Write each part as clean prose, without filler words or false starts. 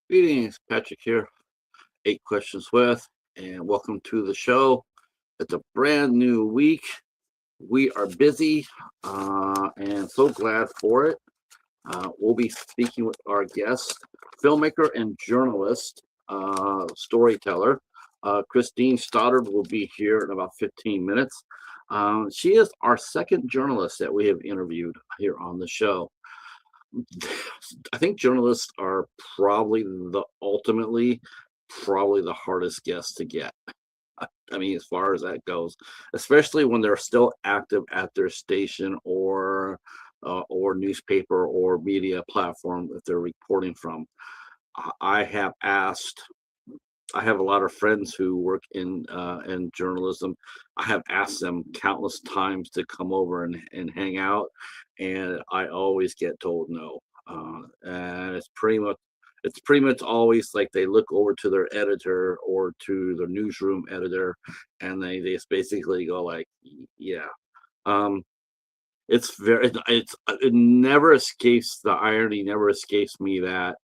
Greetings, Patrick here, 8 Questions With, and welcome to the show. It's a brand new week. We are busy and so glad for it. We'll be speaking with our guest, filmmaker and journalist, storyteller. Christine Stoddard will be here in about 15 minutes. She is our second journalist that we have interviewed here on the show. I think journalists are probably the hardest guests to get. I mean, as far as that goes, especially when they're still active at their station or newspaper or media platform that they're reporting from. I have asked. I have a lot of friends who work in journalism. I have asked them countless times to come over and hang out, and I always get told no. And it's pretty much always like they look over to their editor or to the newsroom editor, and they just basically go like, yeah. Um, it never escapes the irony never escapes me that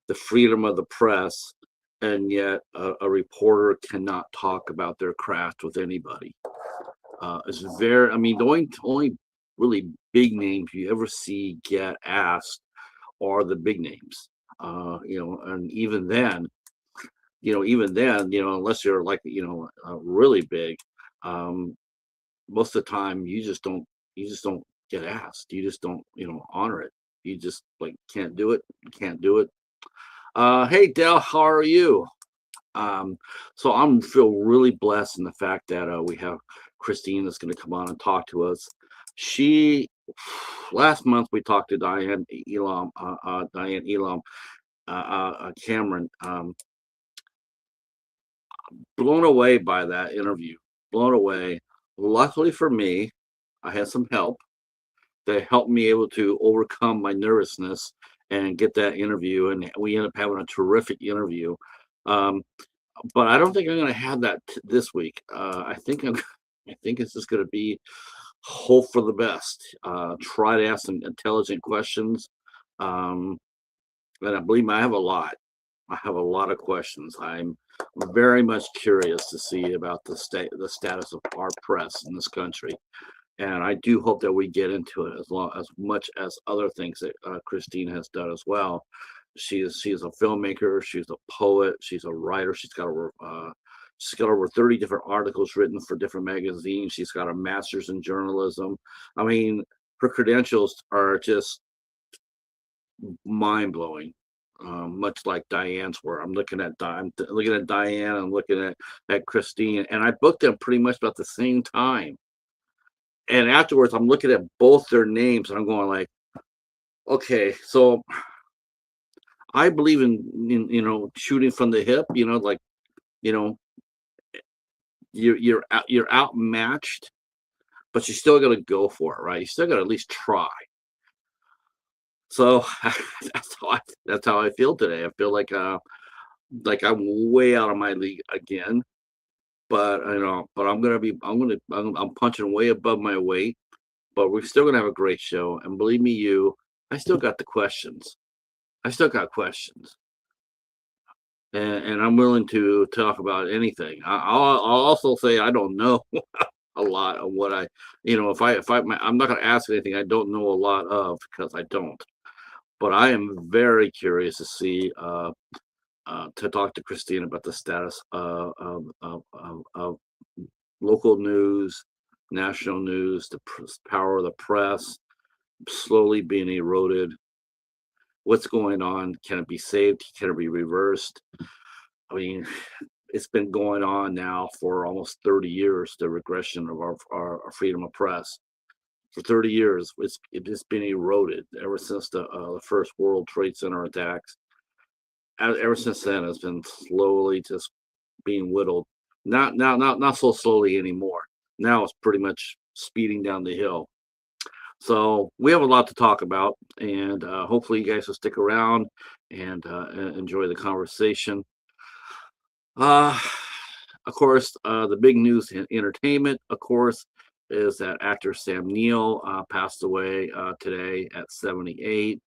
the freedom of the press, and yet a reporter cannot talk about their craft with anybody. It's very, I mean, the only really big names you ever see get asked are the big names. And even then, unless you're like, really big, um, most of the time you just don't get asked. You just don't, honor it. You just like can't do it, can't do it. Hey Dell, how are you? Um, so I'm feel really blessed in the fact that we have Christine that's going to come on and talk to us. She Last month we talked to Diane Elam, Cameron. Blown away by that interview. Blown away. Luckily for me, I had some help that helped me able to overcome my nervousness and get that interview, and we ended up having a terrific interview. Um, but I don't think I'm going to have that this week. I think it's just going to be hope for the best. Try to ask some intelligent questions. Um, and I believe me, I have a lot. I have a lot of questions. I'm very much curious to see about the status of our press in this country, and I do hope that we get into it as much as other things that Christine has done as well. She is a filmmaker. She's a poet. She's a writer. She's got over 30 different articles written for different magazines. She's got a master's in journalism. I mean, her credentials are just mind blowing. Much like Diane's were. I'm looking at Diane. I'm looking at Christine, and I booked them pretty much about the same time. And afterwards, I'm looking at both their names, and I'm going like, okay, so I believe in shooting from the hip. Like you know you're outmatched, but you still got to go for it, right? You still got to at least try. So that's how I feel today. I feel like I'm way out of my league again, but I'm punching way above my weight. But we're still gonna have a great show, and believe me, I still got the questions. I still got questions, and I'm willing to talk about anything. I'll also say I don't know a lot of what I'm not gonna ask anything I don't know a lot of because I don't. But I am very curious to see to talk to Christine about the status of local news, national news, the power of the press slowly being eroded. What's going on? Can it be saved? Can it be reversed? I mean, it's been going on now for almost 30 years, the regression of our freedom of press. For 30 years, it's been eroded ever since the first World Trade Center attacks. Ever since then, it's been slowly just being whittled. Not so slowly anymore. Now it's pretty much speeding down the hill. So we have a lot to talk about, and hopefully you guys will stick around and enjoy the conversation. Uh, of course, the big news in entertainment, of course, is that actor Sam Neill passed away today at 78.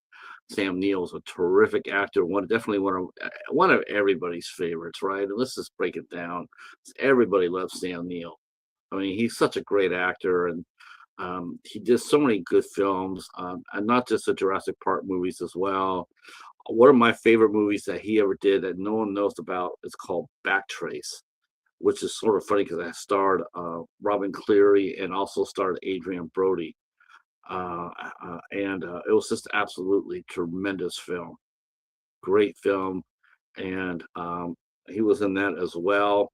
Sam Neill's a terrific actor. Definitely one of everybody's favorites, right? And let's just break it down. Everybody loves Sam Neill. I mean, he's such a great actor, and he did so many good films, and not just the Jurassic Park movies as well. One of my favorite movies that he ever did that no one knows about is called Backtrace, which is sort of funny because I starred Robin Cleary and also starred Adrian Brody. And it was just absolutely tremendous film, great film, and he was in that as well.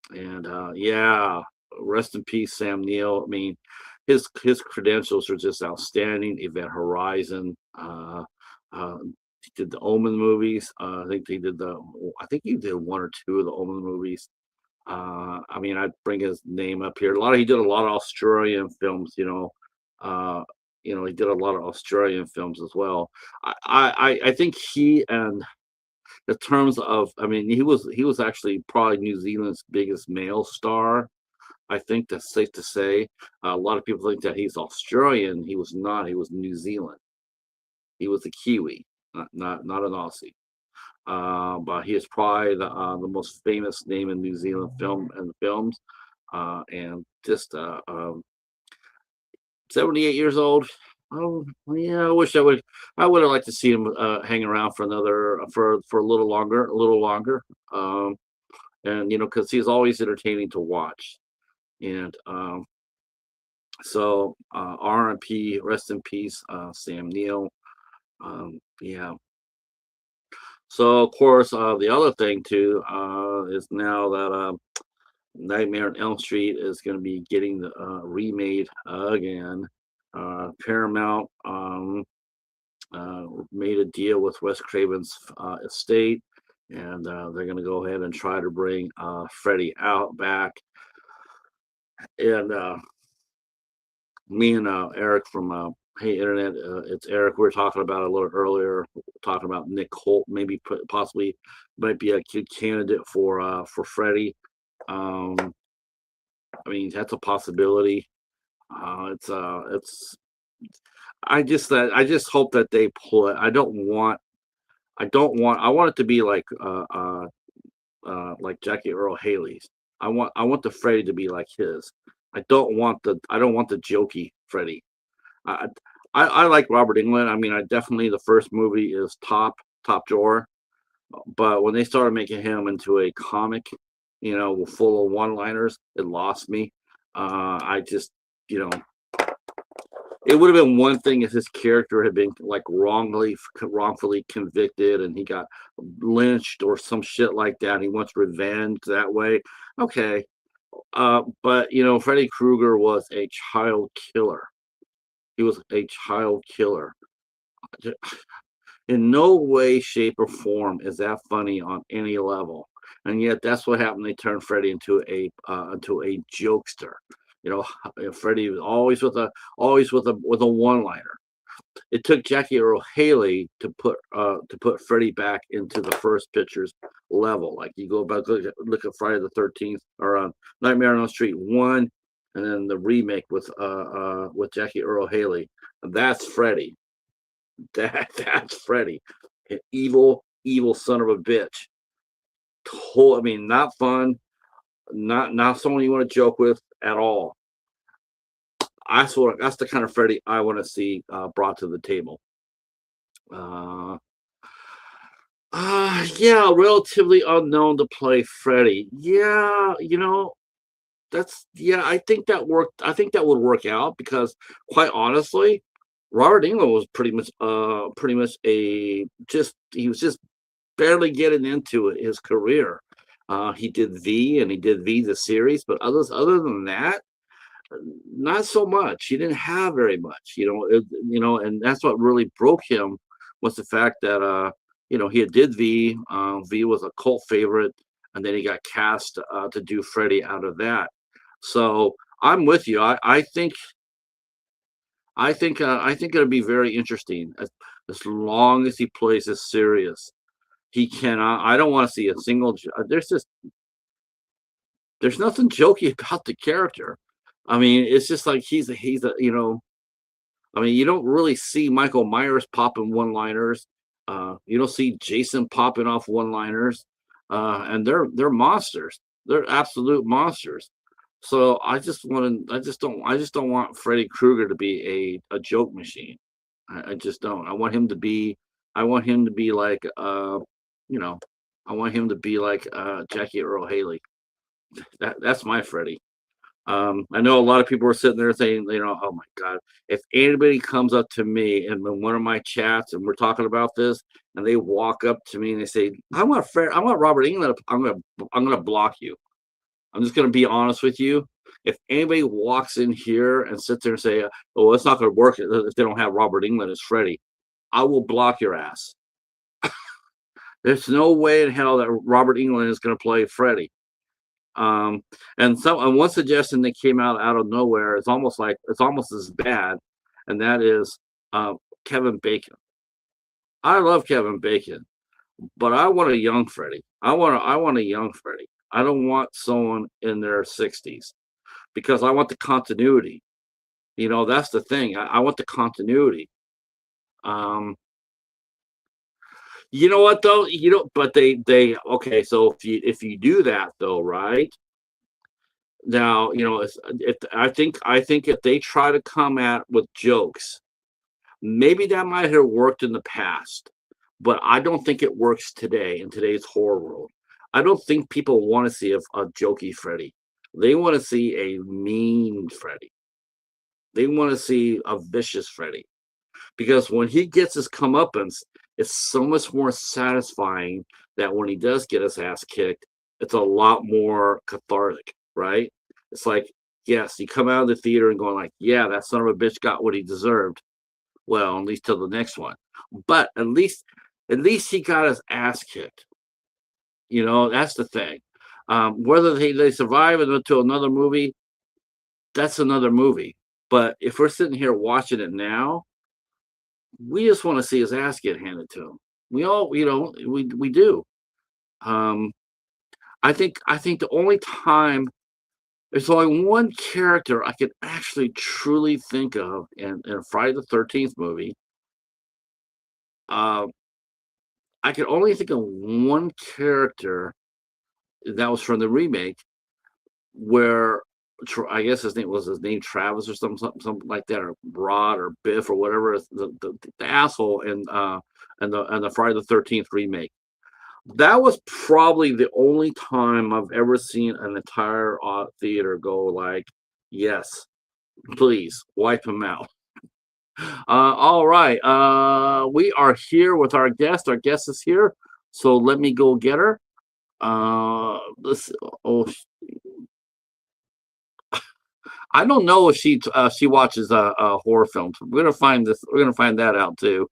And yeah, rest in peace, Sam Neill. I mean, his credentials are just outstanding. Event Horizon. He did the Omen movies. I think he did one or two of the Omen movies. I mean, I'd bring his name up here. He did a lot of Australian films. He did a lot of Australian films as well. I think he and in terms of, I mean, he was actually probably New Zealand's biggest male star. I think that's safe to say. A lot of people think that he's Australian. He was not. He was New Zealand. He was a Kiwi, not an Aussie. But he is probably the most famous name in New Zealand films, and just 78 years old. Oh yeah, I would have liked to see him hang around for a little longer. And because he's always entertaining to watch. And so R.I.P. Rest in peace, Sam Neill. Yeah. So of course, the other thing too is now that Nightmare on Elm Street is going to be getting remade again. Paramount made a deal with Wes Craven's estate, and they're going to go ahead and try to bring Freddy out back. And me and Eric from Hey Internet, it's Eric. We were talking about it a little earlier, talking about Nick Holt, maybe possibly might be a good candidate for Freddy. I mean, that's a possibility. It's. I just hope that they pull it. I don't want. I want it to be like Jackie Earl Haley's. I want the Freddy to be like his. I don't want the jokey Freddy. I I like Robert Englund. I mean, I definitely the first movie is top drawer, but when they started making him into a comic, full of one-liners, it lost me. I just, you know, it would have been one thing if his character had been like wrongfully convicted and he got lynched or some shit like that. He wants revenge that way. Okay. But Freddy Krueger was a child killer. He was a child killer. In no way, shape, or form is that funny on any level. And yet that's what happened. They turned Freddy into a jokester. Freddy was always with a one-liner. It took Jackie Earl Haley to put Freddy back into the first picture's level. Like you go back, look at Friday the 13th or Nightmare on Elm Street 1, and then the remake with Jackie Earl Haley. That's Freddy. That's Freddy, an evil son of a bitch. I mean, not fun, not someone you want to joke with at all. That's the kind of Freddy I want to see brought to the table. Yeah, relatively unknown to play Freddy. Yeah, I think that worked. I think that would work out because, quite honestly, Robert Englund was pretty much he was just barely getting into his career. He did V and he did V the series, but other than that, not so much. He didn't have very much, and that's what really broke him was the fact that he had did V. V was a cult favorite, and then he got cast to do Freddy out of that. So I'm with you. I think it'll be very interesting as long as he plays this serious. He cannot. I don't want to see a single. There's nothing jokey about the character. I mean, it's just like he's a I mean, you don't really see Michael Myers popping one-liners. You don't see Jason popping off one-liners, and they're monsters. They're absolute monsters. So I just don't want Freddy Krueger to be a joke machine. I just don't. I want him to be like, you know, I want him to be like Jackie Earl Haley. That's my Freddy. I know a lot of people are sitting there saying, oh my God, if anybody comes up to me and in one of my chats and we're talking about this, and they walk up to me and they say, I want Robert England, I'm gonna block you. I'm just gonna be honest with you. If anybody walks in here and sits there and say, "Oh, it's not gonna work if they don't have Robert England as Freddy," I will block your ass. There's no way in hell that Robert England is gonna play Freddy. Um, and one suggestion that came out of nowhere is it's almost as bad, and that is Kevin Bacon. I love Kevin Bacon, but I want a young Freddy. I want a young Freddy. I don't want someone in their 60s because I want the continuity. That's the thing. I want the continuity. Um, you know what though? But they okay. So if you do that though, right? Now, if I think if they try to come at with jokes, maybe that might have worked in the past, but I don't think it works today in today's horror world. I don't think people want to see a jokey Freddy. They want to see a mean Freddy. They want to see a vicious Freddy because when he gets his comeuppance, it's so much more satisfying that when he does get his ass kicked, it's a lot more cathartic, right? It's like, yes, you come out of the theater and going like, yeah, that son of a bitch got what he deserved. Well, at least till the next one. But at least he got his ass kicked. That's the thing. Whether they survive into another movie, that's another movie. But if we're sitting here watching it now, we just want to see his ass get handed to him. We all, we do. Um, I think the only time there's only one character I could actually truly think of in a Friday the 13th movie. Uh, I could only think of one character that was from the remake where I guess his name Travis or something like that, or Rod or Biff or whatever, the asshole in the Friday the 13th remake. That was probably the only time I've ever seen an entire theater go like, yes, please wipe him out. All right. We are here with our guest. Our guest is here. So let me go get her. Let's, oh, I don't know if she watches horror films. We're gonna find this. We're gonna find that out too.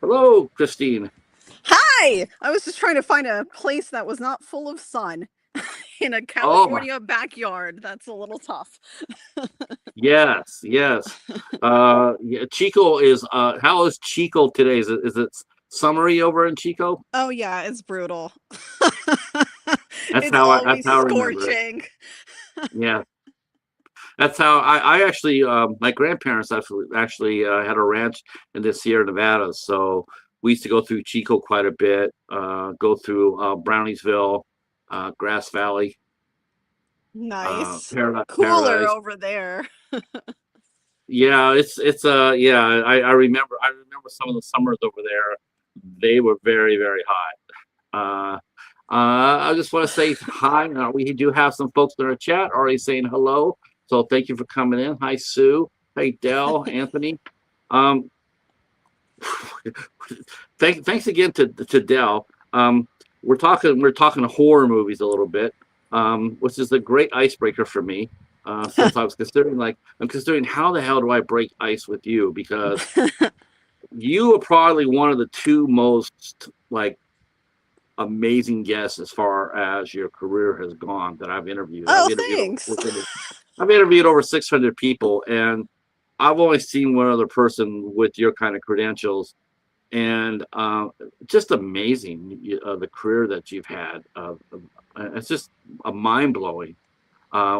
Hello, Christine. Hi! I was just trying to find a place that was not full of sun in a Oh my, California backyard. That's a little tough. yes, yes. Yeah, Chico is. How is Chico today? Is it summery over in Chico? Oh, yeah, it's brutal. That's It's how that's always how I remember it. scorching. Yeah, that's how I actually. My grandparents actually had a ranch in the Sierra Nevadas, so we used to go through Chico quite a bit. Go through Browniesville, Grass Valley, Nice. Cooler Paradise. over there. Yeah, yeah. I remember some of the summers over there. They were very very hot. I just want to say hi. We do have some folks in our chat already saying hello. So thank you for coming in. Hi, Sue. Hey, Dell, Anthony. Um, thanks again to Dell. We're talking horror movies a little bit, which is a great icebreaker for me. Since I was I'm considering how the hell do I break ice with you, because you are probably one of the two most like amazing guests as far as your career has gone that I've interviewed. Oh, thanks. I've interviewed over 600 people, and I've only seen one other person with your kind of credentials, and just amazing the career that you've had. It's just a mind blowing.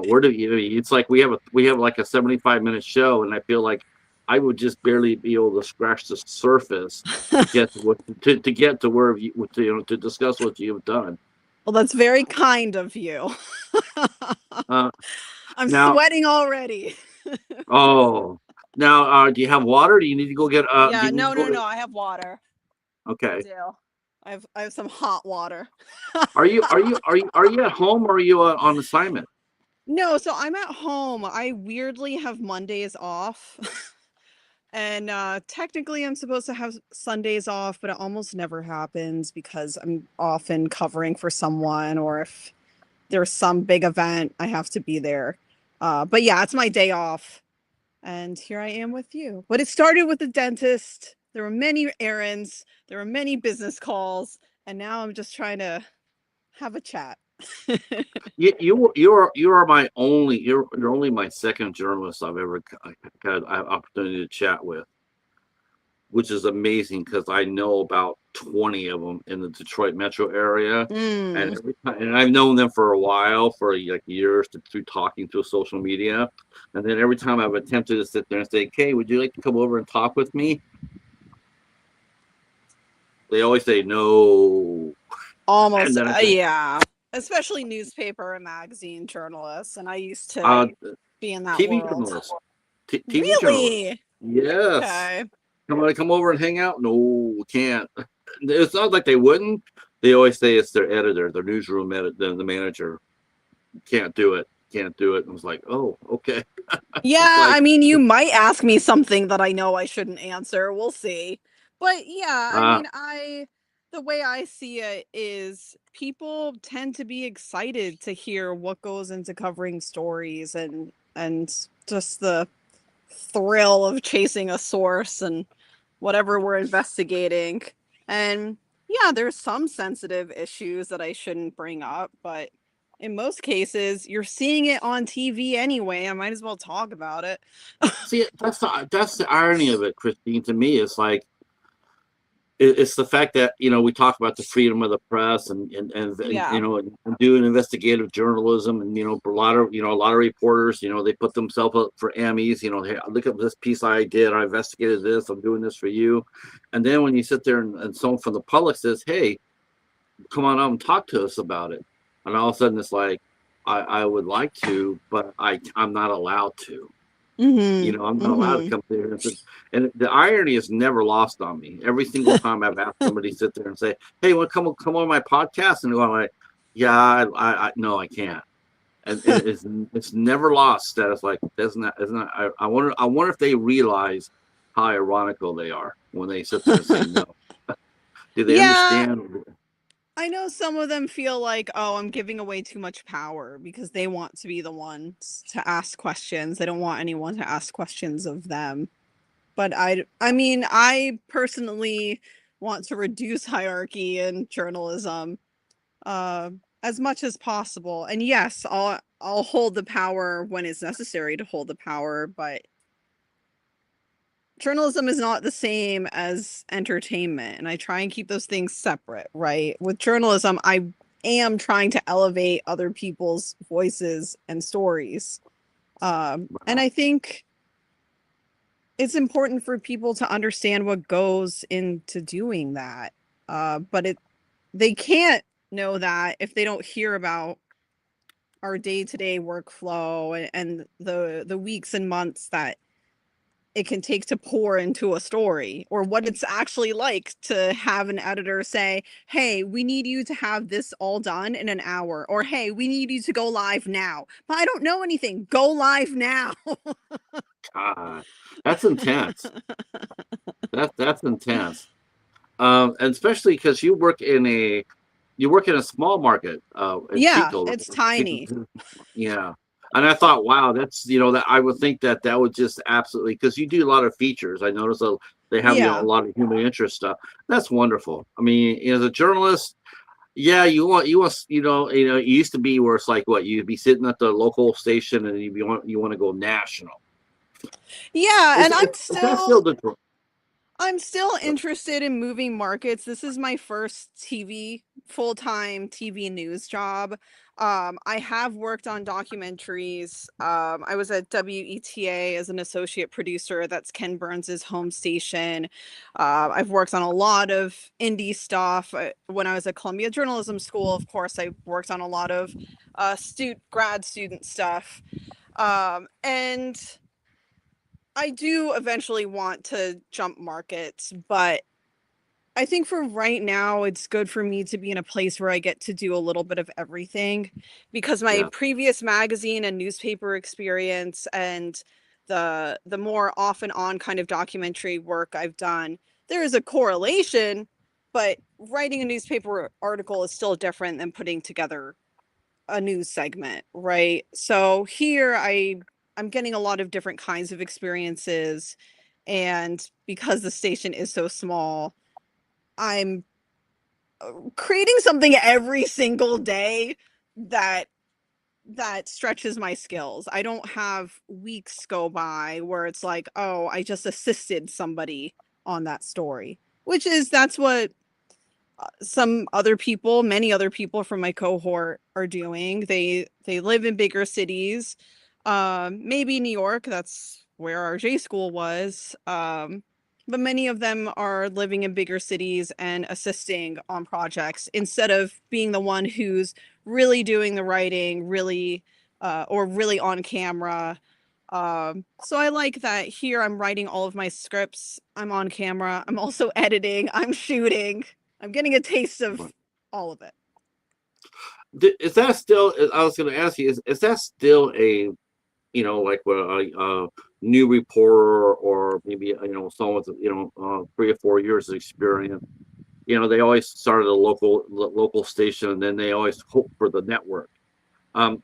Where do you? It's like we have like a 75-minute show, and I feel like I would just barely be able to scratch the surface to get to to get to where to discuss what you've done. Well, that's very kind of you. Uh, I'm now, sweating already. oh, now, do you have water? Do you need to go get? Do Yeah, you need to no, go? no, no. I have water. I Okay. do. I have some hot water. Are you at home or are you on assignment? No, so I'm at home. I weirdly have Mondays off. And technically I'm supposed to have Sundays off, but it almost never happens because I'm often covering for someone, or if there's some big event, I have to be there. But yeah, it's my day off. And here I am with you. But it started with the dentist. There were many errands, there were many business calls, and now I'm just trying to have a chat. You are my only you're only my second journalist I've ever had an opportunity to chat with, which is amazing because I know about 20 of them in the Detroit metro area, and Mm. and I've known them for a while, for like years, through talking through social media, and then every time I've attempted to sit there and say, "Okay, would you like to come over and talk with me?" They always say no, and Almost, then I say, yeah. Especially newspaper and magazine journalists, and I used to uh, be in that "TV world. journalist, TV journalist, Really? yes." Okay. Come over and hang out? No, we can't. It's not like they wouldn't. They always say it's their editor, their newsroom editor, the manager. Can't do it. Can't do it. And I was like, oh, okay. It's Yeah, I like, mean, you might ask me something that I know I shouldn't answer. We'll see. But yeah, I uh, mean, the way I see it is people tend to be excited to hear what goes into covering stories, and just the thrill of chasing a source and whatever we're investigating. And yeah, there's some sensitive issues that I shouldn't bring up, but in most cases, you're seeing it on TV anyway. I might as well talk about it. see, that's the irony of it, Christine. To me, it's like it's the fact that we talk about the freedom of the press and Yeah. and doing investigative journalism, and a lot of reporters, they put themselves up for Emmys. Hey, look at this piece I did. I investigated this. I'm doing this for you. And then when you sit there and someone from the public says, "Hey, come on out and talk to us about it," and all of a sudden it's like, I would like to, but I'm not allowed to. Mhm. I'm not allowed to Mhm. come there. And the irony is never lost on me. Every single time I've asked somebody to sit there and say, "Hey, want to come on my podcast?" And I'm like, "Yeah, I no, I can't." And it's never lost that it's like, isn't that I wonder if they realize how ironical they are when they sit there and say no. Do they Yeah, understand? I know some of them feel like, "Oh, I'm giving away too much power," because they want to be the ones to ask questions. They don't want anyone to ask questions of them. But I mean, I personally want to reduce hierarchy in journalism, uh, as much as possible. And yes, I'll hold the power when it's necessary to hold the power, but journalism is not the same as entertainment, and I try and keep those things separate, right? With journalism, I am trying to elevate other people's voices and stories. And I think it's important for people to understand what goes into doing that. But they can't know that if they don't hear about our day-to-day workflow, and the weeks and months that it can take to pour into a story, or what it's actually like to have an editor say, "Hey, we need you to have this all done in an hour," or "Hey, we need you to go live now." But I don't know anything. Go live now. God, that's intense. That's intense. And especially because you work in a small market in Yeah, Chico, it's right? tiny. Yeah. And I thought, wow, that's that I would think that would just absolutely, because you do a lot of features. I noticed they have a Yeah. lot of human interest stuff. That's wonderful. I mean, as a journalist, yeah, it used to be where it's like what you'd be sitting at the local station and you want to go national. Yeah, and I'm Is that still still Detroit? I'm still interested in moving markets. This is my first full-time TV news job. I have worked on documentaries. I was at WETA as an associate producer. That's Ken Burns's home station. I've worked on a lot of indie stuff. When I was at Columbia Journalism School, of course, I worked on a lot of grad student stuff. And I do eventually want to jump markets, but I think for right now, it's good for me to be in a place where I get to do a little bit of everything because my Yeah, previous magazine and newspaper experience and the more off and on kind of documentary work I've done, there is a correlation, but writing a newspaper article is still different than putting together a news segment, right? So here I'm getting a lot of different kinds of experiences, and because the station is so small, I'm creating something every single day that stretches my skills. I don't have weeks go by where it's like, oh, I just assisted somebody on that story, which is that's what many other people from my cohort are doing. They live in bigger cities, maybe New York. That's where our J school was. But many of them are living in bigger cities and assisting on projects instead of being the one who's really doing the writing, or really on camera. So I like that here I'm writing all of my scripts. I'm on camera. I'm also editing. I'm shooting. I'm getting a taste of but all of it. is that still? I was going to ask you, is that still a like a new reporter or maybe someone with 3 or 4 years of experience? They always started a local station, and then they always hope for the network. Um,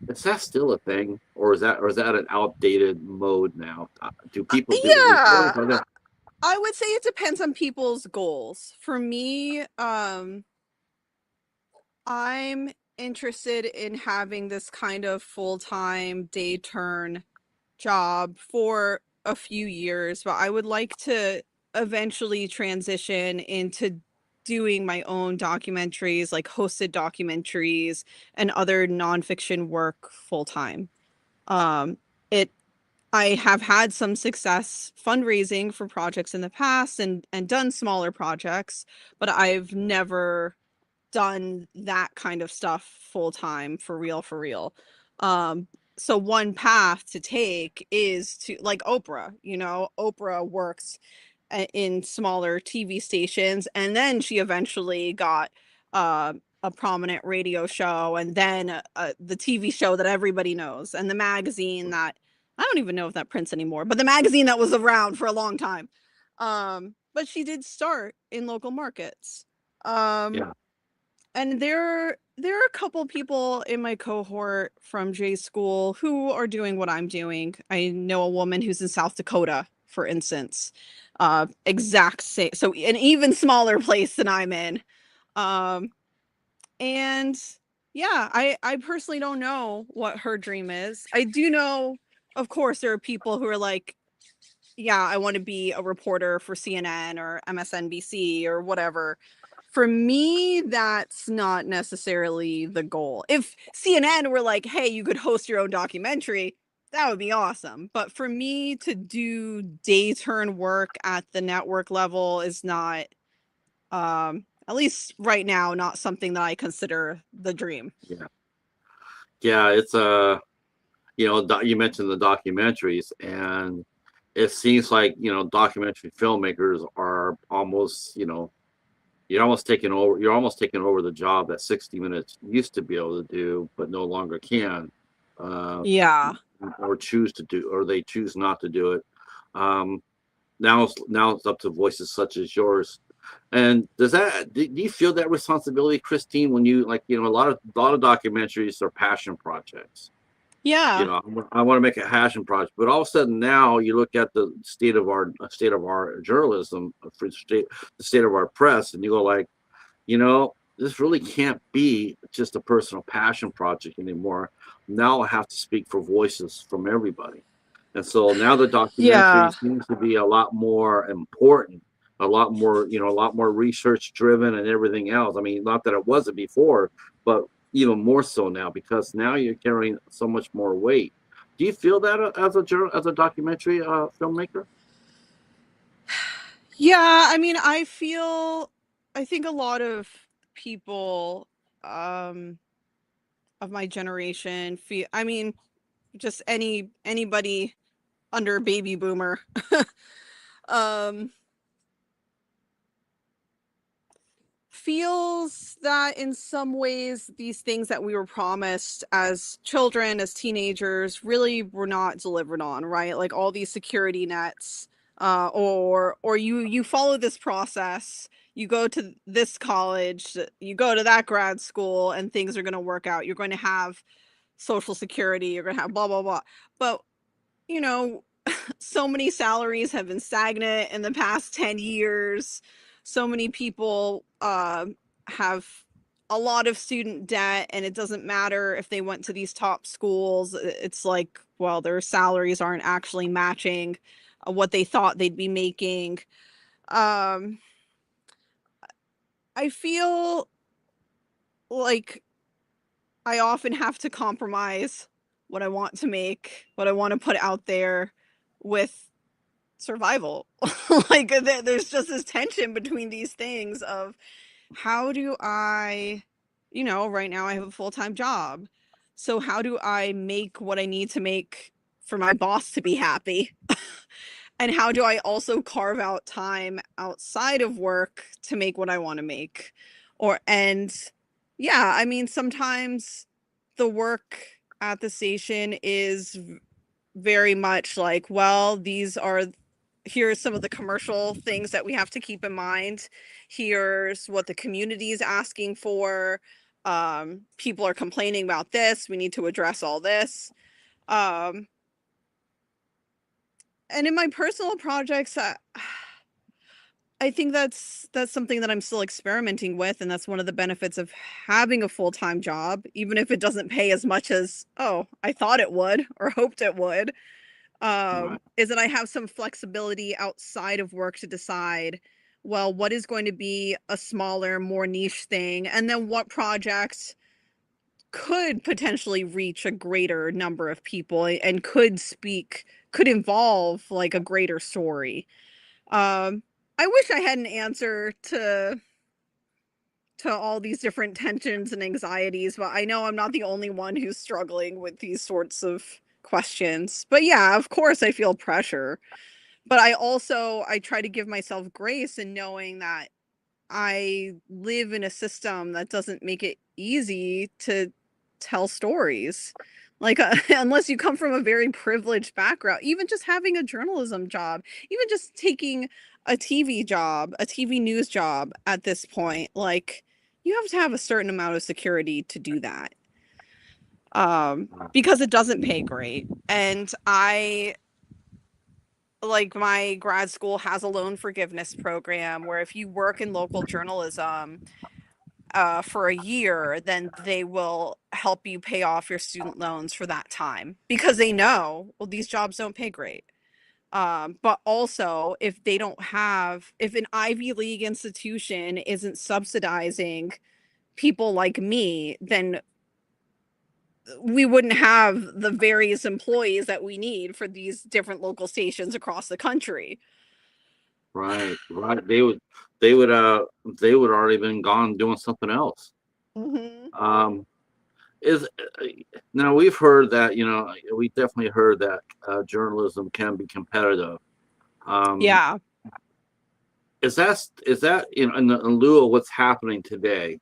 is that still a thing, or is that an outdated mode now? Do people do reporters Yeah, are there? I would say it depends on people's goals. For me, I'm interested in having this kind of full-time day turn job for a few years, but I would like to eventually transition into doing my own documentaries, like hosted documentaries and other nonfiction work full time. Um, it I have had some success fundraising for projects in the past and done smaller projects, but I've never done that kind of stuff full time for real, for real. Um, so one path to take is to like Oprah, Oprah works in smaller TV stations, and then she eventually got a prominent radio show, and then the TV show that everybody knows, and the magazine that I don't even know if that prints anymore, but the magazine that was around for a long time. But she did start in local markets. Um, Yeah, and there are a couple people in my cohort from J school who are doing what I'm doing. I know a woman who's in South Dakota, for instance. Exact same, so an even smaller place than I'm in. Um, and yeah, I personally don't know what her dream is. I do know, of course, there are people who are like, yeah, I want to be a reporter for CNN or MSNBC or whatever. For me, that's not necessarily the goal. If CNN were like, hey, you could host your own documentary, that would be awesome. But for me to do day turn work at the network level is not, at least right now, not something that I consider the dream. yeah, yeah. It's you mentioned the documentaries, and it seems like documentary filmmakers are almost you're almost taking over the job that 60 Minutes used to be able to do, but no longer can, uh, Yeah. or choose to do, or they choose not to do it. Um, now it's up to voices such as yours. And do you feel that responsibility, Christine, when you like, a lot of documentaries are passion projects? Yeah. I want to make a passion project, but all of a sudden now you look at the state of our journalism, the state of our press, and you go like, this really can't be just a personal passion project anymore. Now I have to speak for voices from everybody. And so now the documentary Yeah. seems to be a lot more important, a lot more, a lot more research driven and everything else. I mean, not that it wasn't before, but even more so now because now you're carrying so much more weight. Do you feel that as a documentary filmmaker? Yeah, I mean, I think a lot of people um of my generation feel, I mean, just anybody under baby boomer um feels that in some ways these things that we were promised as children, as teenagers, really were not delivered on, right? Like all these security nets, or you follow this process, you go to this college, you go to that grad school, and things are going to work out. You're going to have social security, you're going to have blah blah blah. But you know, so many salaries have been stagnant in the past 10 years. So many people have a lot of student debt, and it doesn't matter if they went to these top schools. It's like, well, their salaries aren't actually matching what they thought they'd be making. Um, I feel like I often have to compromise what I want to make, what I want to put out there with survival. Like there's just this tension between these things of how do I, right now I have a full-time job. So how do I make what I need to make for my boss to be happy? And how do I also carve out time outside of work to make what I want to make? And yeah, I mean, sometimes the work at the station is very much like, well, here are some of the commercial things that we have to keep in mind. Here's what the community is asking for. People are complaining about this. We need to address all this. Um, and in my personal projects, I think that's something that I'm still experimenting with, and that's one of the benefits of having a full-time job, even if it doesn't pay as much as, oh, I thought it would or hoped it would. Right. Is that I have some flexibility outside of work to decide, well, what is going to be a smaller, more niche thing, and then what projects could potentially reach a greater number of people and could involve like a greater story. Um, I wish I had an answer to all these different tensions and anxieties, but I know I'm not the only one who's struggling with these sorts of questions. But yeah, of course I feel pressure. But I try to give myself grace in knowing that I live in a system that doesn't make it easy to tell stories. Like, unless you come from a very privileged background, even just having a journalism job, even just taking a TV job, a TV news job at this point, like, you have to have a certain amount of security to do that. Because it doesn't pay great. And like my grad school has a loan forgiveness program where if you work in local journalism for a year, then they will help you pay off your student loans for that time because they know, well, these jobs don't pay great. But also, if an Ivy League institution isn't subsidizing people like me, then we wouldn't have the various employees that we need for these different local stations across the country. Right, right. They would, they would already been gone doing something else. Hmm. Um, is Now we've heard that, we definitely heard that journalism can be competitive. Um, Yeah. is that in lieu of what's happening today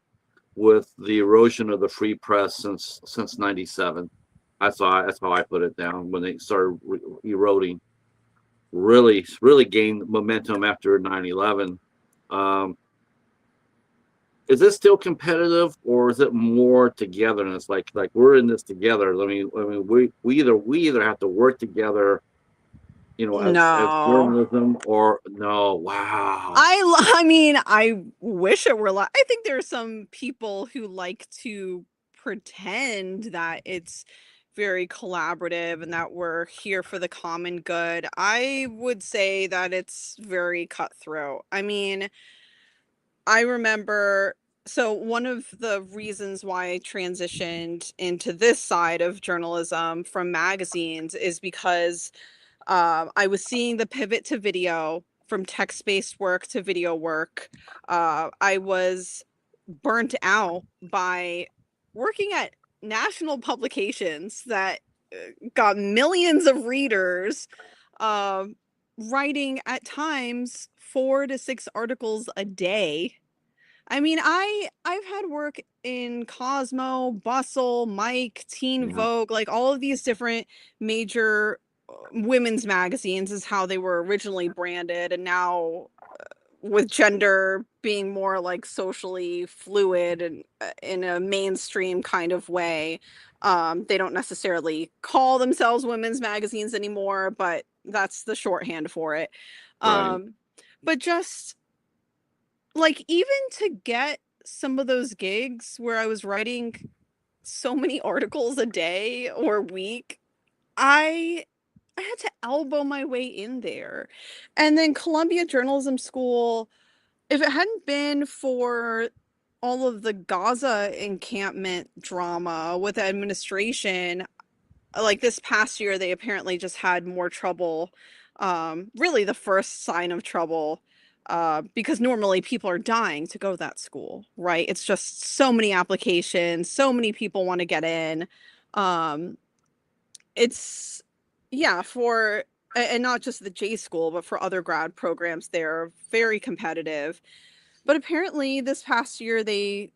with the erosion of the free press since '97? That's how I put it down when they started eroding. Really gained momentum after 9/11. Um, is this still competitive or is it more togetherness? Like we're in this together. I mean, we either have to work together, as No. journalism or no. Wow. I mean, I wish it were like, I think there are some people who like to pretend that it's very collaborative and that we're here for the common good. I would say that it's very cutthroat. I mean, I remember, so one of the reasons why I transitioned into this side of journalism from magazines is because I was seeing the pivot to video from text-based work to video work. I was burnt out by working at national publications that got millions of readers, um, writing at times 4 to 6 articles a day. I mean, I've had work in Cosmo, Bustle, Mike, Teen Yeah. Vogue, like all of these different major women's magazines is how they were originally branded, and now with gender being more like socially fluid and in a mainstream kind of way, they don't necessarily call themselves women's magazines anymore, but that's the shorthand for it. Right. But just like even to get some of those gigs where I was writing so many articles a day or week, I had to elbow my way in there. And then Columbia Journalism School, if it hadn't been for all of the Gaza encampment drama with the administration, like this past year, they apparently just had more trouble. Really, the first sign of trouble, because normally people are dying to go to that school, right? It's just so many applications, so many people want to get in. Um, it's, yeah, and not just the J school, but for other grad programs, they're very competitive. But apparently this past year they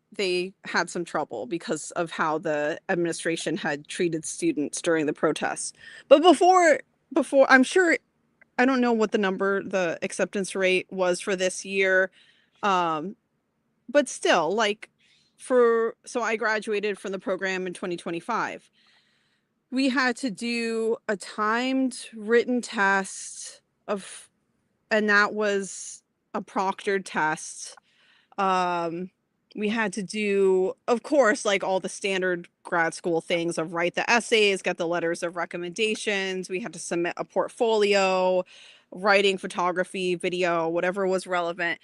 had some trouble because of how the administration had treated students during the protests. But before I'm sure, I don't know what the acceptance rate was for this year. Um, but still, like so I graduated from the program in 2025. We had to do a timed written test of, and that was a proctored test. Um, we had to do, of course, like all the standard grad school things of write the essays, get the letters of recommendations. We had to submit a portfolio, writing, photography, video, whatever was relevant.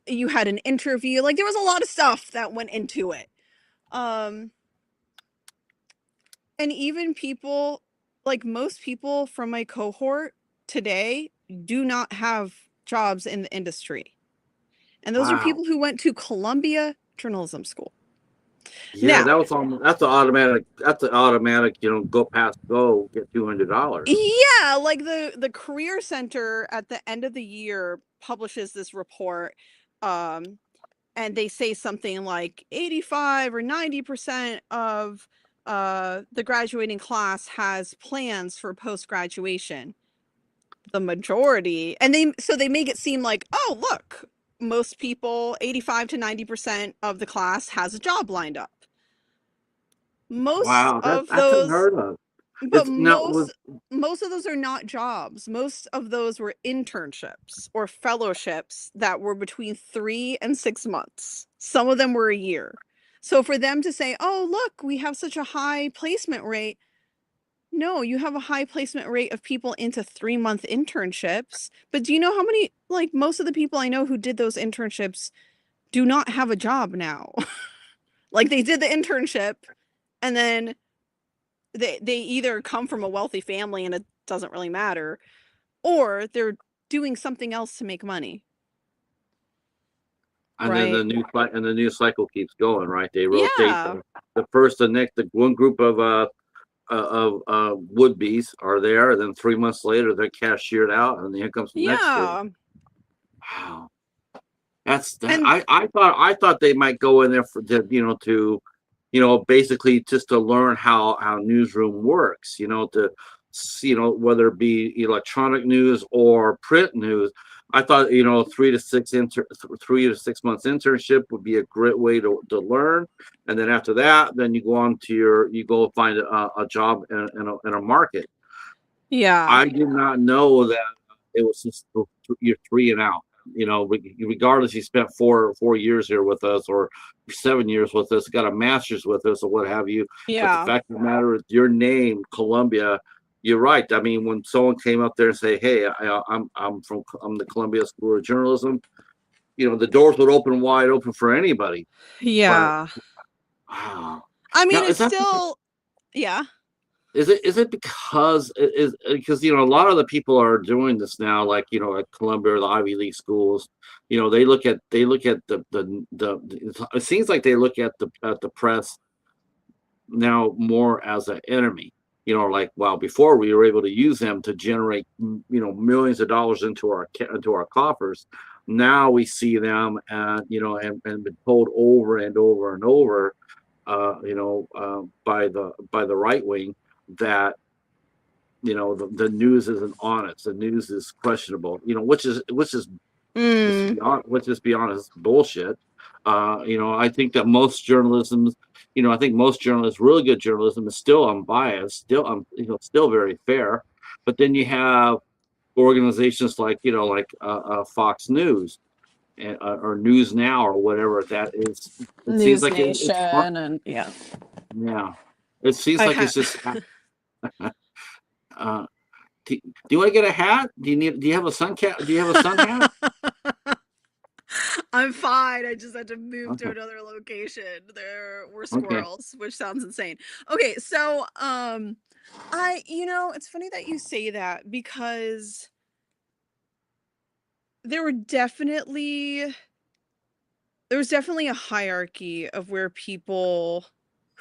You had an interview, like there was a lot of stuff that went into it. Um, and even people, like most people from my cohort today do not have jobs in the industry. And those are Wow. people who went to Columbia Journalism School. Yeah, Now, that was on. That's the automatic. That's the automatic. Go past go get $200. yeah, like the Career Center at the end of the year publishes this report, um, and they say something like 85 or 90% of the graduating class has plans for post-graduation. The majority, and they make it seem like, oh, look, most people, 85 to 90% of the class has a job lined up. Most Wow, of that's those, unheard of. but It's now was most of those are not jobs. Most of those were internships or fellowships that were between 3 and 6 months. Some of them were a year. So for them to say, oh, look, we have such a high placement rate. No, you have a high placement rate of people into 3-month internships. But do you know how many, like most of the people I know who did those internships do not have a job now? Like they did the internship and then they either come from a wealthy family and it doesn't really matter, or they're doing something else to make money, and then right? the news cycle keeps going, right? They rotate Yeah. the first, the next, the one group of would be's are there, and then 3 months later they're cashiered out, and then here comes the next group. Yeah. Wow, that's that. And I thought they might go in there for to basically just to learn how newsroom works, to whether it be electronic news or print news. I thought 3 to 6 months internship would be a great way to learn, and then after that, then you go on to you go find a job in a market. yeah. I did not know that it was just you're 3 and out. regardless, you spent four years here with us or 7 years with us, got a master's with us or what have you. But the Yeah. fact of the matter is, your name, Columbia. You're right. I mean, when someone came up there and say, "Hey, I'm the Columbia School of Journalism," the doors would open wide open for anybody. But Yeah. wow. I mean, Now, it's still, yeah. is it because a lot of the people are doing this now, like at Columbia or the Ivy League schools. They look at it seems like they look at the press now more as an enemy. Like, wow, before we were able to use them to generate millions of dollars into our coffers. Now we see them and been told over and over and over by the right wing that the news isn't honest, the news is questionable, Mm, just be honest, bullshit. I think that I think most journalists, really good journalism, is still unbiased, still very fair. But then you have organizations like Fox News, or News Now, or whatever that is. It seems News like it's fun. Nation, and yeah. Yeah, it seems I like it's have. just. Uh, do you want to get a hat? Do you have a sun cap? Do you have a sun hat? I'm fine. I just had to move to Okay. another location. There were Okay. squirrels, which sounds insane. Okay, so it's funny that you say that, because there were definitely there was definitely a hierarchy of where people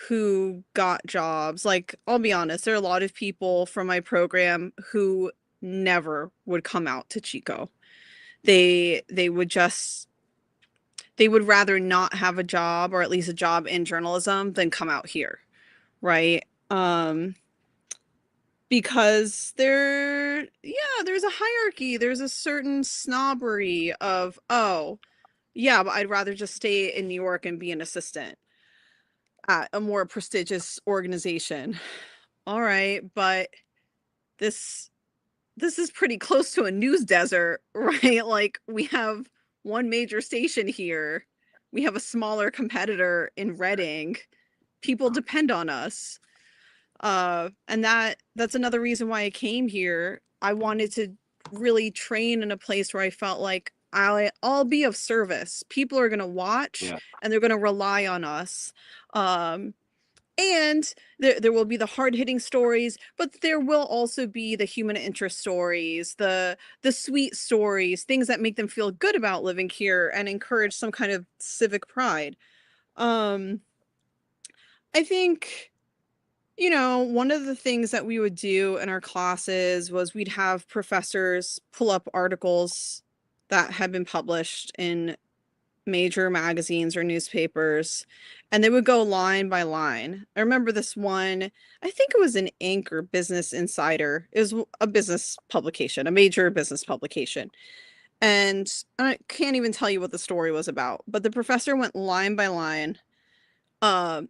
who got jobs, like, I'll be honest, there are a lot of people from my program who never would come out to Chico. They would just they would rather not have a job, or at least a job in journalism, than come out here, right? Because there's a hierarchy, there's a certain snobbery of, oh, yeah, but I'd rather just stay in New York and be an assistant at a more prestigious organization. All right, but this this is pretty close to a news desert, right? Like, we have one major station here. We have a smaller competitor in Reading. People depend on us. And that's another reason why I came here. I wanted to really train in a place where I felt like I'll be of service. People are going to watch Yeah. and they're going to rely on us. Um, and there will be the hard-hitting stories, but there will also be the human interest stories, the sweet stories, things that make them feel good about living here and encourage some kind of civic pride. Um, I think, one of the things that we would do in our classes was we'd have professors pull up articles that had been published in major magazines or newspapers, and they would go line by line. I remember this one, I think it was an Inc. or Business Insider. It was a business publication, a major business publication. And I can't even tell you what the story was about, but the professor went line by line, uh,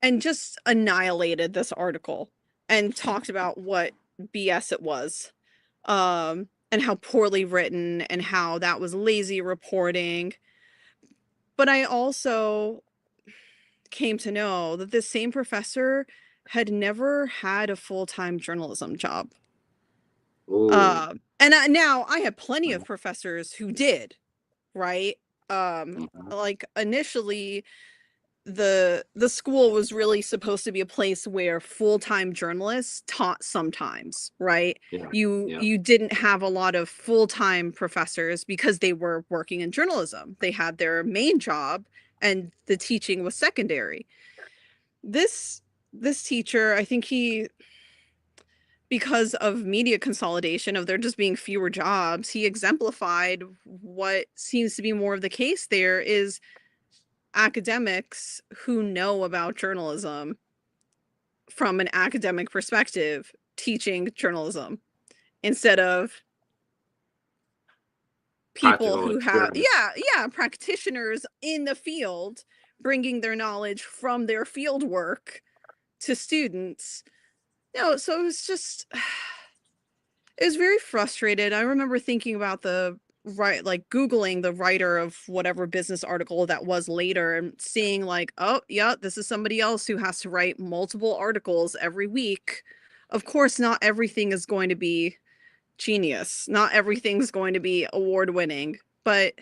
and just annihilated this article and talked about what BS it was, and how poorly written and how that was lazy reporting. But I also came to know that this same professor had never had a full-time journalism job. Oh. And now I have plenty of professors who did, right? Like, initially, the school was really supposed to be a place where full-time journalists taught sometimes, right? Yeah. You Yeah. you didn't have a lot of full-time professors because they were working in journalism. They had their main job and the teaching was secondary. This teacher, I think because of media consolidation, of there just being fewer jobs, he exemplified what seems to be more of the case there is academics who know about journalism from an academic perspective teaching journalism instead of people Practical who have, experience. practitioners in the field bringing their knowledge from their field work to students. So it was just it was very frustrated. I remember thinking about right, like Googling the writer of whatever business article that was later and seeing like, oh, yeah, this is somebody else who has to write multiple articles every week. Of course, not everything is going to be genius. Not everything's going to be award winning, but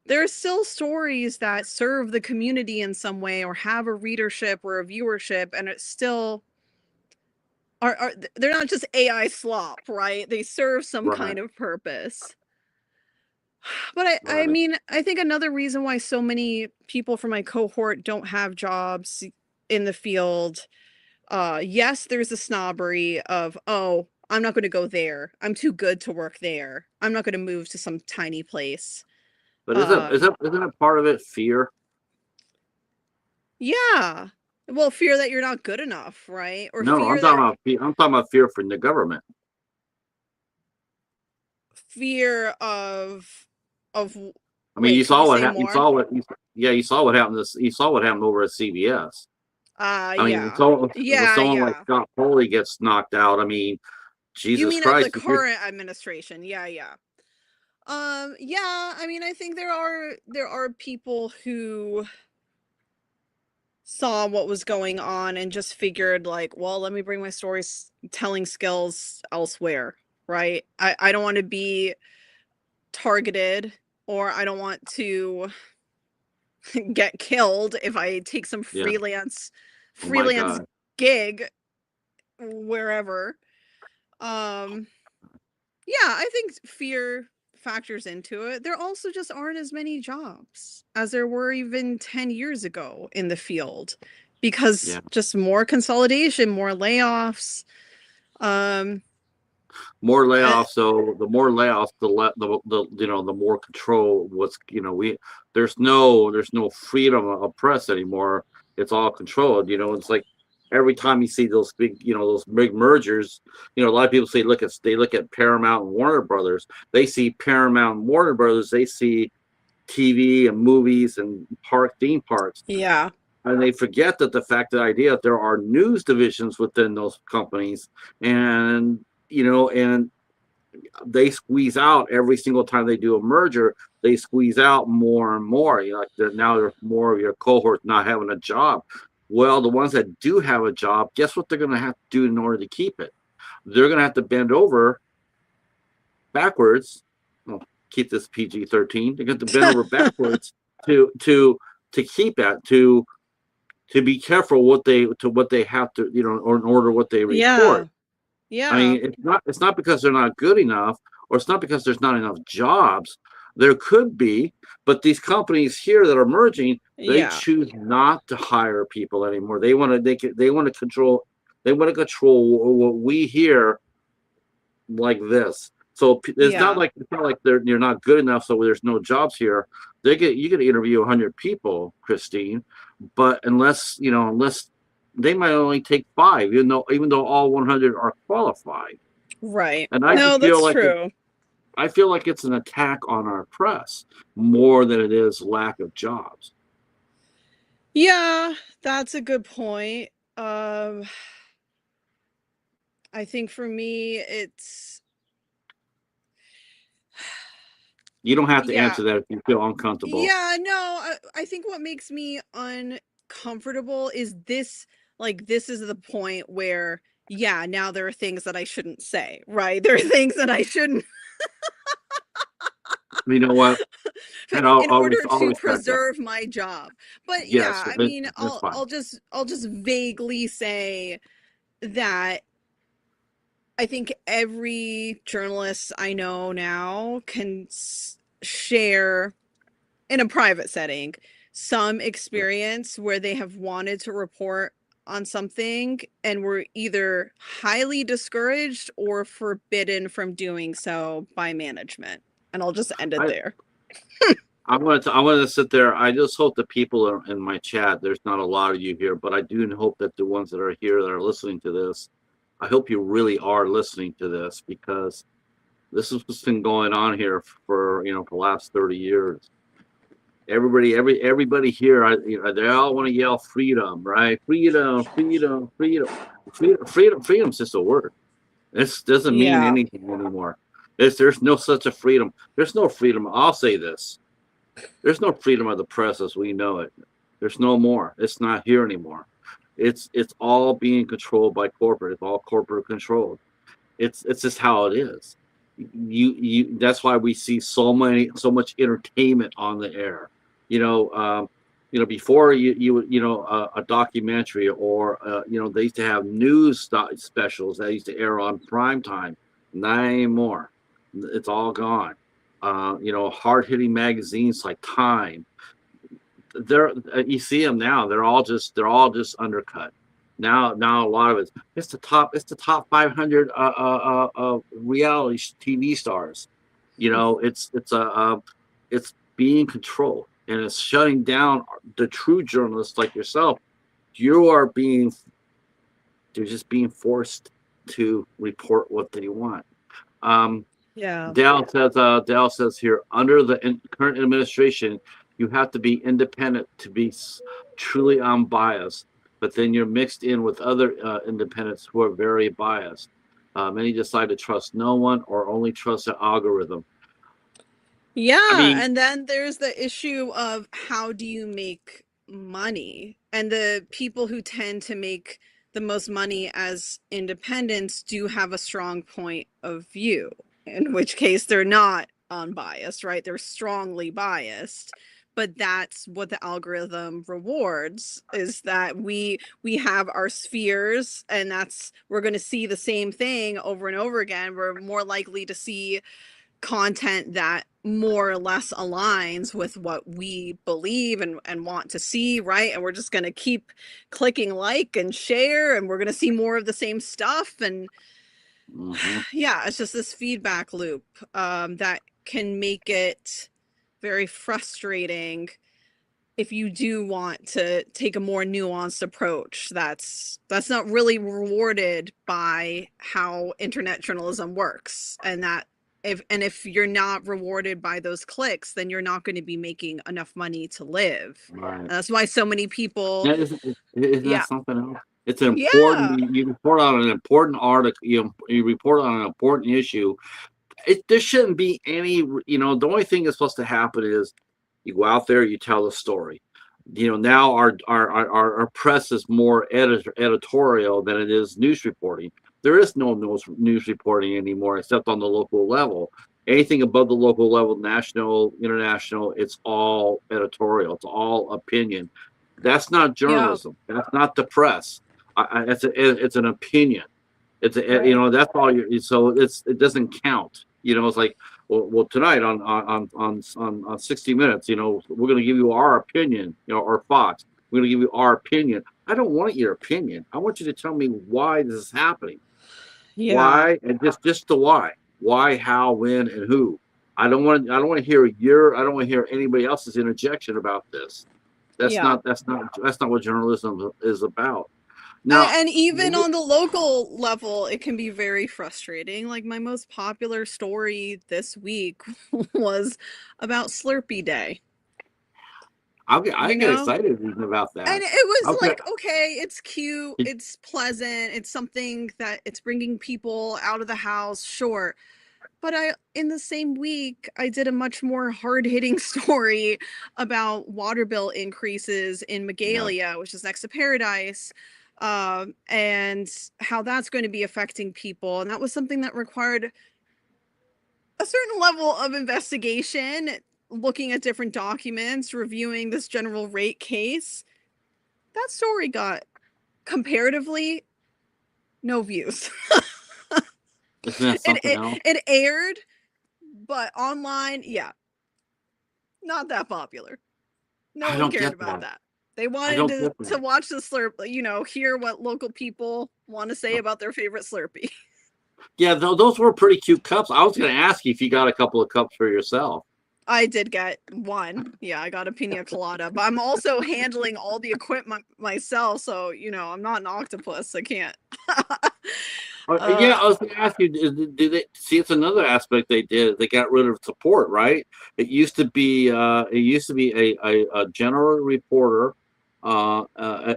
there are still stories that serve the community in some way or have a readership or a viewership, and it's still are they're not just AI slop, right? They serve some Right, kind of purpose. But I right. mean, I think another reason why so many people from my cohort don't have jobs in the field, yes, there's a snobbery of, oh, I'm not going to go there. I'm too good to work there. I'm not going to move to some tiny place. But Uh, isn't it part of it fear? yeah. Well, fear that you're not good enough, right? Or No, fear that I'm talking about fear from the government. fear of I mean, wait, can you say more? you saw what happened. You saw what happened over at CVS. I mean, Yeah. when Yeah, someone like yeah. Scott Foley gets knocked out, I mean, You Jesus mean of the Christ, if you're current administration? Yeah, yeah. Yeah, I mean, I think there are people who saw what was going on and just figured like, well, let me bring my storytelling skills elsewhere, right? I don't want to be targeted, or I don't want to get killed if I take some yeah, oh my freelance God. gig wherever. Um yeah, I think fear factors into it. There also just aren't as many jobs as there were even 10 years ago in the field because Yeah. just more consolidation, more layoffs. Um, More uh, layoffs. So the more layoffs, the more control. There's no freedom of press anymore. It's all controlled. It's like every time you see those big mergers. A lot of people they look at Paramount and Warner Brothers. They see Paramount and Warner Brothers. They see TV and movies and theme parks. yeah, And they forget that the fact, the idea that there are news divisions within those companies, and and they squeeze out every single time they do a merger. They squeeze out more and more. Now there's more of your cohort not having a job. Well, the ones that do have a job, guess what they're going to have to do in order to keep it? They're going to have to bend over backwards. Well, keep this PG-13. They're going to bend over backwards to keep that to be careful what they have to or in order what they yeah, report. I yeah, mean, it's not because they're not good enough, or it's not because there's not enough jobs. There could be, but these companies here that are merging, they yeah, choose not to hire people anymore. They want to control. They want to control what we hear like this. So yeah, it's not like you're not good enough, so there's no jobs here. You get to interview 100 people, Christine, but unless they might only take five, even though all 100 are qualified. right. And No, that's true. I feel like it's an attack on our press more than it is lack of jobs. Yeah, that's a good point. Um, I think for me, it's You don't have to yeah, answer that if you feel uncomfortable. yeah, no, I think what makes me uncomfortable is this, like, this is the point where, yeah, now there are things that I shouldn't say, right? There are things that I shouldn't You know what? And in order I'll to respect that. preserve my job. But yeah, Yes, I mean, that's fine. I'll just vaguely say that I think every journalist I know now can share in a private setting some Yeah. experience where they have wanted to report on something and were either highly discouraged or forbidden from doing so by management. And I'll just end it I, there. I'm gonna sit there. I just hope the people in my chat, there's not a lot of you here, but I do hope that the ones that are here that are listening to this, I hope you really are listening to this, because this is what's been going on here for the last 30 years. Everybody here, they all want to yell freedom, right? Freedom, freedom, freedom, freedom. Freedom's just a word. This doesn't mean Yeah. anything anymore. There's no such a freedom. There's no freedom. I'll say this. There's no freedom of the press as we know it. There's no more. It's not here anymore. It's all being controlled by corporate. It's all corporate controlled. It's just how it is. You that's why we see so much entertainment on the air. You know, before a documentary or they used to have news specials that used to air on prime time. Not anymore. It's all gone. Hard hitting magazines like Time, they're you see them now. They're all just undercut. Now a lot of it's the top 500 reality TV stars. It's being controlled, and it's shutting down the true journalists like yourself. You are being They're just being forced to report what they want. Um, Yeah. Dell says here, under the current administration, you have to be independent to be truly unbiased, but then you're mixed in with other independents who are very biased. Many decide to trust no one or only trust an algorithm. I Yeah, mean, and then there's the issue of how do you make money? And the people who tend to make the most money as independents do have a strong point of view, in which case they're not unbiased, right? They're strongly biased. But that's what the algorithm rewards, is that we have our spheres, and that's we're going to see the same thing over and over again. We're more likely to see content that more or less aligns with what we believe and want to see, right? And we're just going to keep clicking like and share, and we're going to see more of the same stuff. And mhm. yeah, it's just this feedback loop that can make it very frustrating if you do want to take a more nuanced approach. That's not really rewarded by how internet journalism works, and that if you're not rewarded by those clicks, then you're not going to be making enough money to live. Right. And that's why so many people, Yeah, isn't that yeah, something else? It's important. yeah, You report on an important article. You report on an important issue. There shouldn't be any. The only thing that's supposed to happen is you go out there, you tell the story. Now our press is more editorial than it is news reporting. There is no news reporting anymore except on the local level. Anything above the local level, national, international, it's all editorial. It's all opinion. That's not yeah, journalism. That's not the press. It's an opinion. right, That's all so it doesn't count. It's like, well tonight on 60 Minutes, we're going to give you our opinion, or Fox, we're going to give you our opinion. I don't want your opinion. I want you to tell me why this is happening. yeah, Why, and just the why, how, when, and who. I don't want to hear anybody else's interjection about this. yeah. That's not what journalism is about. Now, And even on the local level, it can be very frustrating. Like my most popular story this week was about Slurpee Day, I you get know? excited reading about And that. it was I'll get, like, okay, it's cute, it's pleasant, it's something that it's bringing people out of the house, sure. But in the same week, I did a much more hard-hitting story about water bill increases in yeah, Magalia, which is next to Paradise, and how that's going to be affecting people. And that was something that required a certain level of investigation, looking at different documents, reviewing this general rate case. That story got comparatively no views. isn't that it, something it else? it aired, but online, yeah, not that popular. No I one don't cared get about that. that. They I wanted don't to get that. watch the Slurp, hear what local people want to say about their favorite Slurpee. Yeah, those were pretty cute cups. I was going to ask you if you got a couple of cups for yourself. I did get one. Yeah, I got a pina colada, but I'm also handling all the equipment myself, so I'm not an octopus. I can't. Yeah, uh I was going to ask you, did they see? It's another aspect they did. They got rid of support, right? It used to be a general reporter, and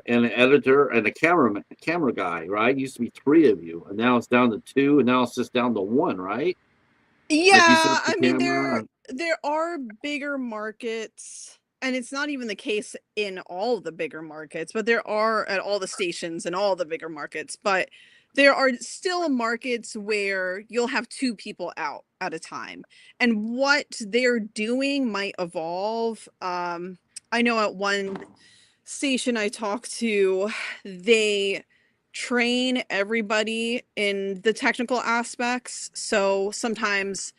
an editor and a camera guy, right? It used to be three of you, and now it's down to two, and now it's just down to one, right? Like you set up Yeah, the I mean camera. there are bigger markets, and it's not even the case in all the bigger markets, but there are at all the stations and all the bigger markets, but there are still markets where you'll have two people out at a time. And what they're doing might evolve. I know at one station I talked to, they train everybody in the technical aspects. So sometimes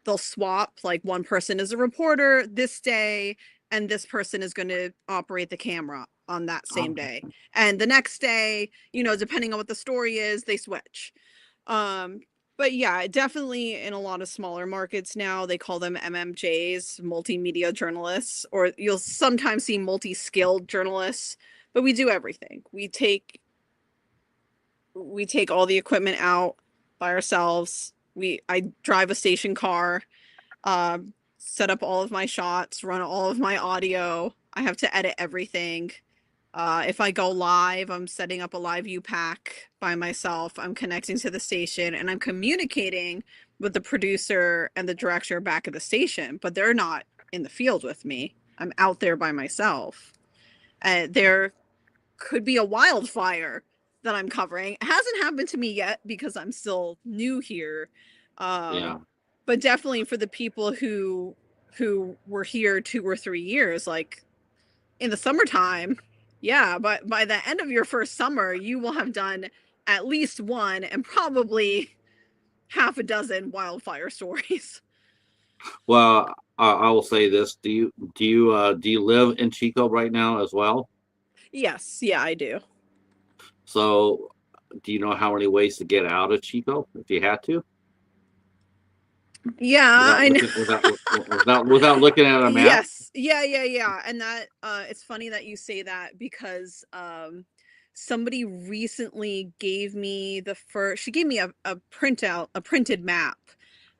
they'll swap, like one person is a reporter this day, and this person is going to operate the camera on that same Oh, day. And the next day, depending on what the story is, they switch. Um, but yeah, definitely in a lot of smaller markets now, they call them MMJs, multimedia journalists, or you'll sometimes see multi-skilled journalists, but we do everything. We take all the equipment out by ourselves. I drive a station car, set up all of my shots, run all of my audio. I have to edit everything. If I go live, I'm setting up a live U-Pack by myself. I'm connecting to the station and I'm communicating with the producer and the director back at the station, but they're not in the field with me. I'm out there by myself. There could be a wildfire that I'm covering. It hasn't happened to me yet because I'm still new here. Um, yeah. but definitely for the people who were here 2 or 3 years, like in the summertime, yeah, but by the end of your first summer, you will have done at least one and probably half a dozen wildfire stories. Well, I will say this: do you live in Chico right now as well? Yes, yeah, I do. So, do you know how many ways to get out of Chico if you had to, Yeah, without I know. looking without looking at a map? Yes. Yeah, yeah, yeah. And that it's funny that you say that because somebody recently gave me she gave me a printout, a printed map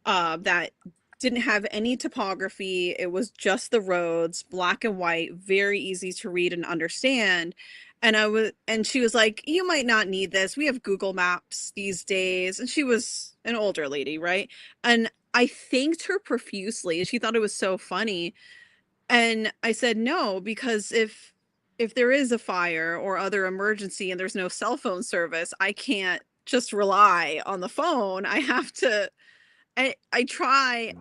that didn't have any topography. It was just the roads, black and white, very easy to read and understand. And she was like, "You might not need this. We have Google Maps these days." And she was an older lady, right? And I thanked her profusely. She thought it was so funny. And I said, "No, because if there is a fire or other emergency and there's no cell phone service, I can't just rely on the phone. I have to I try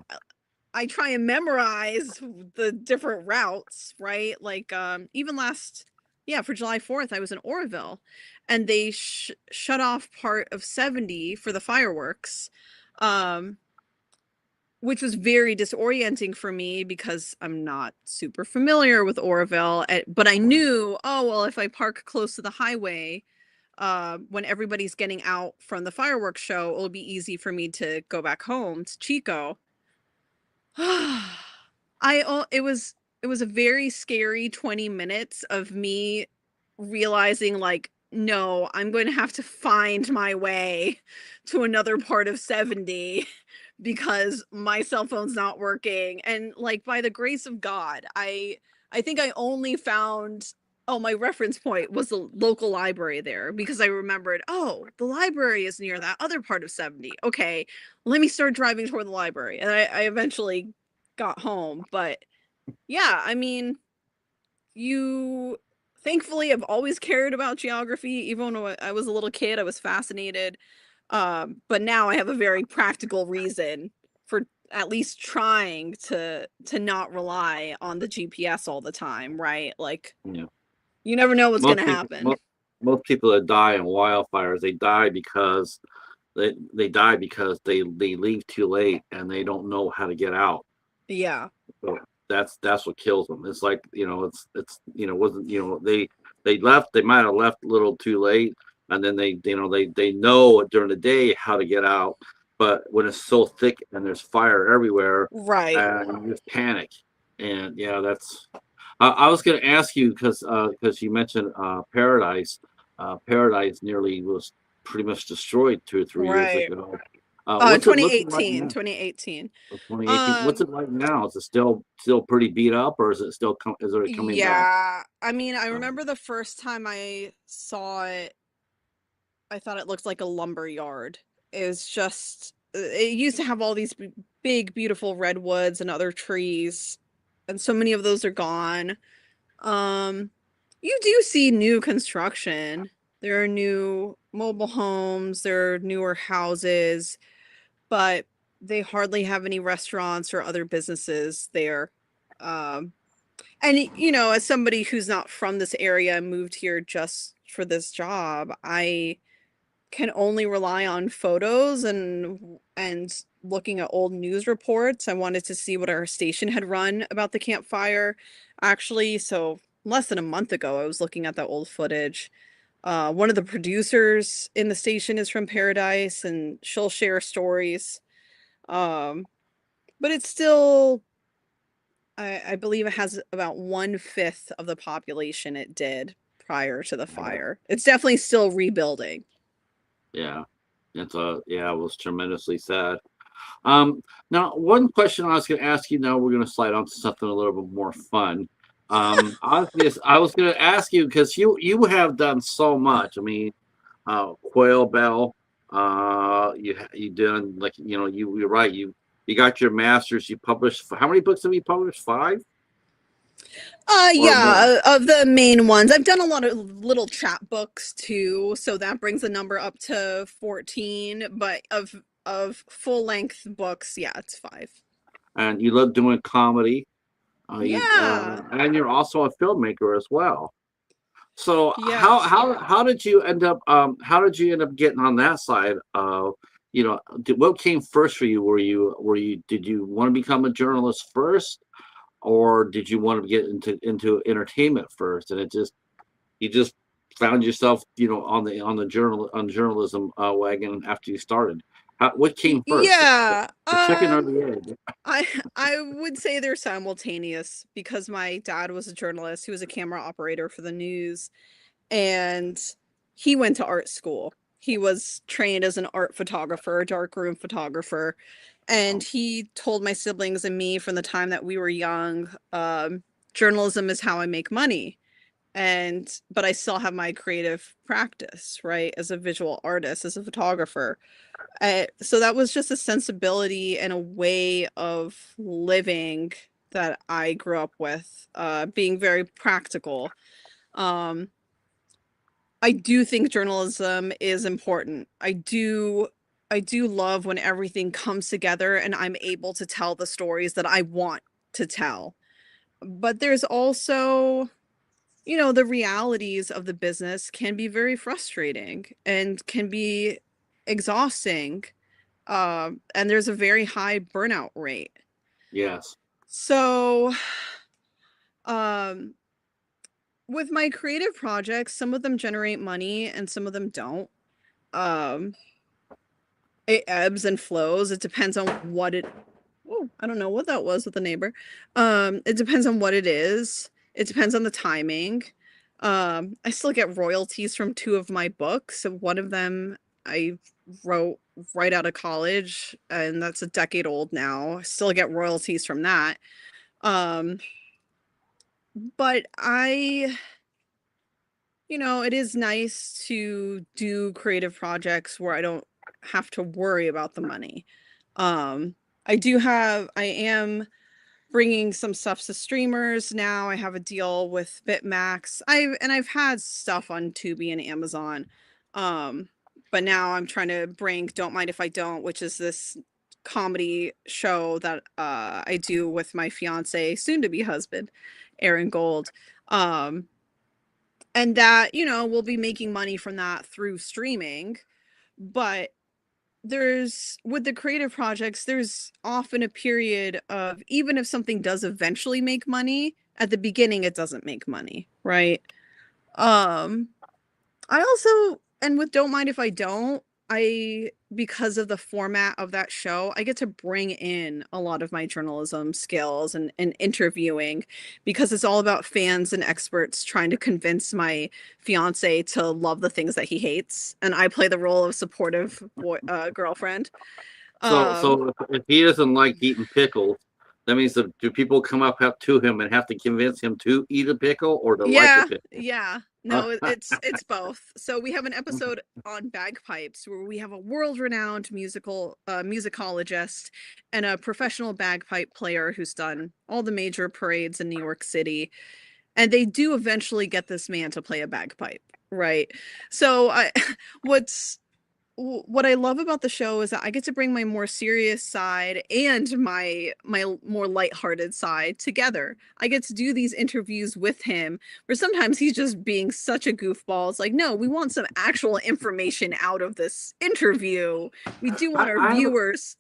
and memorize the different routes, right? Like even last yeah, for July 4th I was in Oroville and they shut off part of 70 for the fireworks. Um which was very disorienting for me because I'm not super familiar with Oroville, but I knew, oh well, if I park close to the highway, when everybody's getting out from the fireworks show, it'll be easy for me to go back home to Chico. It was a very scary 20 minutes of me realizing like no, I'm going to have to find my way to another part of 70 because my cell phone's not working. And like by the grace of God, I think I only found, oh, my reference point was the local library there because I remembered, oh, the library is near that other part of 70. Okay, let me start driving toward the library. And I eventually got home. But yeah, I mean, you thankfully have always cared about geography. Even when I was a little kid, I was fascinated. But now I have a very practical reason for at least trying to not rely on the GPS all the time, right? Like Yeah. you never know what's Most gonna people, happen. most people that die in wildfires, they die because they leave too late and they don't know how to get out. Yeah. So that's what kills them. It's like, it's wasn't, they left, they might have left a little too late, and then they know during the day how to get out, but when it's so thick and there's fire everywhere, Right. and you just panic. And yeah, that's I was going to ask you because you mentioned Paradise. Paradise nearly was pretty much destroyed 2 or 3 years Right. ago. What's it like 2018. now? 2018. 2018. What's Um it like now? Is it still pretty beat up, or is it still is it coming back? yeah. I mean, I Uh, remember the first time I saw it, I thought it looked like a lumber yard. It was just it used to have all these big, beautiful redwoods and other trees, and so many of those are gone. Um, you do see new construction. There are new mobile homes, there are newer houses, but they hardly have any restaurants or other businesses there. Um, and as somebody who's not from this area and moved here just for this job, I can only rely on photos and looking at old news reports. I wanted to see what our station had run about the campfire. Actually, so less than a month ago, I was looking at that old footage. One of the producers in the station is from Paradise, and she'll share stories. Um, but it's still, I believe it has about 1/5 of the population it did prior to the fire. It's definitely still rebuilding. Yeah. Yeah, it was tremendously sad. Um, Now one question I was gonna ask you, now we're gonna slide on to something a little bit more fun. I was gonna ask you because you have done so much. I mean, Quail Bell, you done, like, you're right, you got your master's, you published, how many books have you published? 5 or more? Yeah, of the main ones. I've done a lot of little chapbooks too, so that brings the number up to 14, but of full-length books, yeah, it's 5. And you love doing comedy. Yeah. And you're also a filmmaker as well. So Yes. how did you end up getting on that side of, what came first for you? Were you did you want to become a journalist first, or did you want to get into entertainment first, and you just found yourself, on the journalism wagon after you started? What came first, Yeah. the chicken or the egg? I I would say they're simultaneous because my dad was a journalist. He was a camera operator for the news, and he went to art school. He was trained as an art photographer, darkroom photographer, and Oh, he told my siblings and me from the time that we were young, journalism is how I make money. And but I still have my creative practice, right, as a visual artist, as a photographer. So that was just a sensibility and a way of living that I grew up with, being very practical. Um, I do think journalism is important. I do love when everything comes together and I'm able to tell the stories that I want to tell. But there's also, the realities of the business can be very frustrating and can be exhausting. And there's a very high burnout rate. yes. So, um, with my creative projects, some of them generate money and some of them don't. Um, it ebbs and flows. It depends on what it. Oh, I don't know what that was with the neighbor. It depends on what it is. It depends on the timing. I still get royalties from 2 of my books. So one of them I wrote right out of college, and that's a decade old now. I still get royalties from that. Um, but it is nice to do creative projects where I don't have to worry about the money. Um, I am bringing some stuff to streamers now. I have a deal with Bitmax. I've had stuff on Tubi and Amazon. Um, but now I'm trying to bring Don't Mind If I Don't, which is this comedy show that I do with my fiance, soon to be husband, Aaron Gold. Um, and that, we'll be making money from that through streaming. But there's with the creative projects, there's often a period of, even if something does eventually make money, at the beginning it doesn't make money, right? Um I also, and with Don't Mind If I Don't, I because of the format of that show, I get to bring in a lot of my journalism skills and interviewing, because it's all about fans and experts trying to convince my fiance to love the things that he hates, and I play the role of supportive girlfriend. So Um, so if he doesn't like eating pickles, That means that do people come up to him and have to convince him to eat a pickle or to like a Yeah, pickle? yeah. No, it's both. So we have an episode on bagpipes where we have a world-renowned musicologist and a professional bagpipe player who's done all the major parades in New York City. And they do eventually get this man to play a bagpipe, right? So I what's what I love about the show is that I get to bring my more serious side and my more lighthearted side together. I get to do these interviews with him where sometimes he's just being such a goofball. It's like, no, we want some actual information out of this interview. We do want our I have viewers.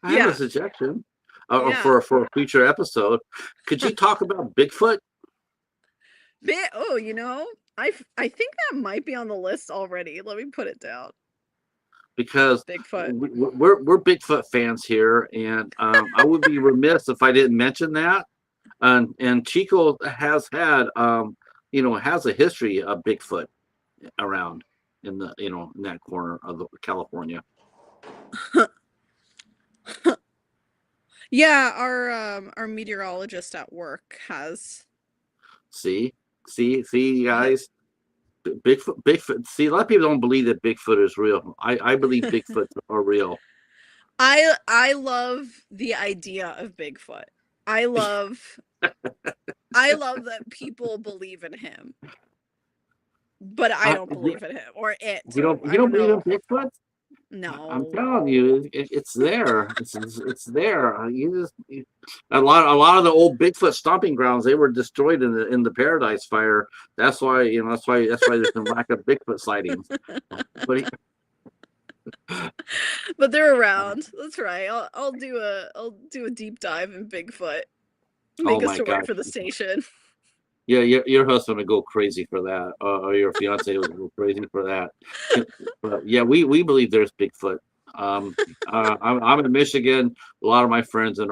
I have a Yeah. suggestion Yeah. for a future episode. Could you talk about Bigfoot? Oh, I think that might be on the list already. Let me put it down. Because Bigfoot. we're Bigfoot fans here, and I would be remiss if I didn't mention that. And Chico has had has a history of Bigfoot around in the in that corner of California. Yeah, our meteorologist at work has See, see, guys. Bigfoot. See, a lot of people don't believe that Bigfoot is real. I believe Bigfoot are real. I love the idea of Bigfoot. I love I love that people believe in him, but I don't You believe in him or it. you I don't don't believe in know. Bigfoot? I'm No. telling you, it's there. It's there. A lot of the old Bigfoot stomping grounds they were destroyed in the Paradise Fire. That's why there's been lack of Bigfoot sightings. But But they're around. That's right. I'll do a deep dive in Bigfoot. oh Make a my story gosh, for the station. yeah, your husband would go crazy for that, or your fiance would go crazy for that. But yeah, we believe there's Bigfoot. I'm in Michigan. A lot of my friends in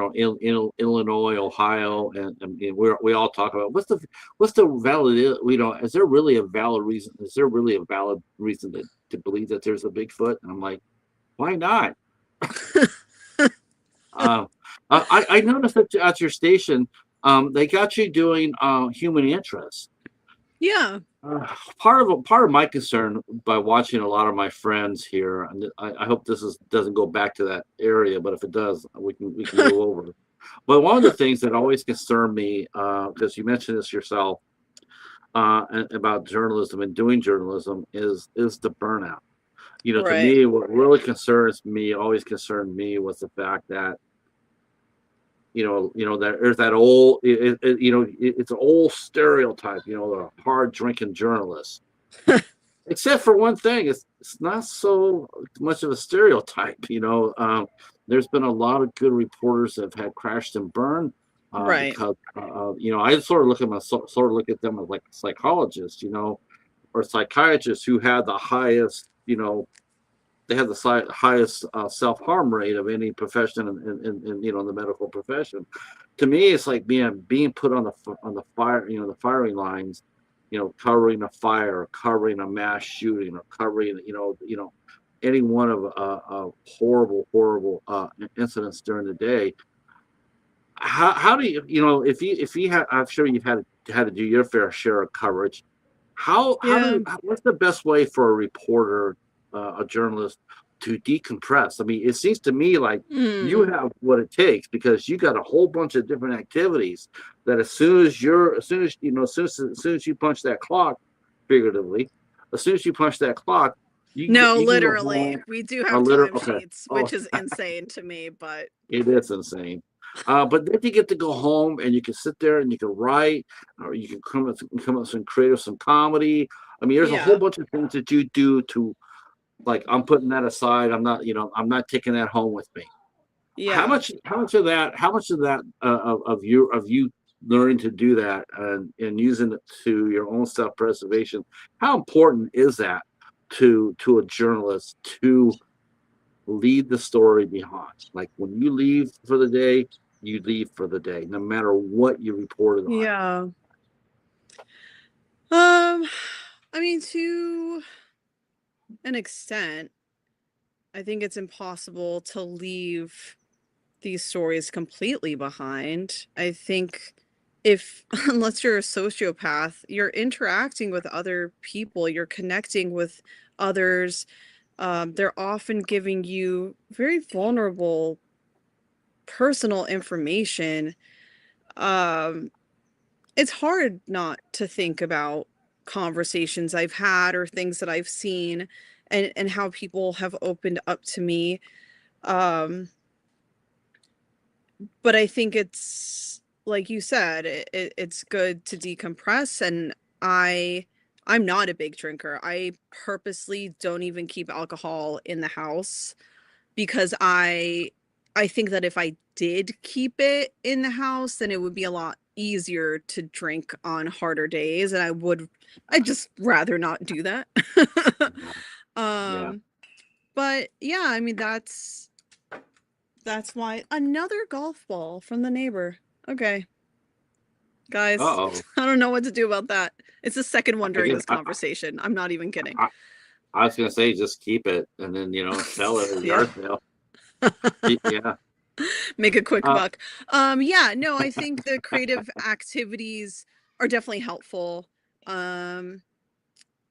Illinois, Ohio, and we all talk about what's the valid. Is there really a valid reason? Is there really a valid reason to believe that there's a Bigfoot? And I'm like, why not? Uh, I noticed that at your station, they got you doing human interest. Yeah. Part of my concern by watching a lot of my friends here, and I hope doesn't go back to that area, but if it does, we can move over. But one of the things that always concerned me, because you mentioned this yourself, about journalism and doing journalism is the burnout. To Right. me, what really always concerned me was the fact that that there's that old it's an old stereotype, the hard drinking journalist, except for one thing, it's not so much of a stereotype. There's been a lot of good reporters that have had crashed and burned, Right. because I sort of look at them as like psychologists, or psychiatrists who had the highest, they have the highest self-harm rate of any profession in the medical profession. To me, it's like being put on the fire, the firing lines, covering a fire, covering a mass shooting, or covering any one of horrible incidents during the day. How do if you have, I'm sure you've had to do your fair share of coverage. Yeah. What's the best way for a reporter, a journalist, to decompress? I mean, it seems to me like you Mm. have what it takes, because you got a whole bunch of different activities that as soon as you punch that clock, figuratively, as soon as you punch that clock, No, you can go literally. home. We do A have little okay. timesheets, Oh, which is insane to me, but it is insane. But then you get to go home and you can sit there and you can write, or you can come up with some creative, some comedy. I mean, there's a whole yeah. bunch of things that you do to, like, I'm putting that aside. I'm not taking that home with me. Yeah. How much of that of you learning to do that and using it to your own self-preservation, how important is that to a journalist to leave the story behind? Like, when you leave for the day, you leave for the day, no matter what you reported on. Yeah. I mean, to an extent, I think it's impossible to leave these stories completely behind. I think if, unless you're a sociopath, you're interacting with other people, you're connecting with others. They're often giving you very vulnerable personal information. Um, it's hard not to think about conversations I've had or things that I've seen and how people have opened up to me. Um, but I think it's like you said, it's good to decompress. And I I'm not a big drinker. I purposely don't even keep alcohol in the house because I think that if I did keep it in the house, then it would be a lot easier to drink on harder days, and I'd just rather not do that. Yeah. Yeah. um but yeah, I mean that's why another golf ball from the neighbor. Okay, guys, Uh-oh. I don't know what to do about that. It's the second one I during guess this conversation. I'm not even kidding. I, I was gonna say just keep it and then sell it at a Yeah. yard sale. Yeah. Make a quick Uh, buck. Yeah, no, I think the creative activities are definitely helpful. Um,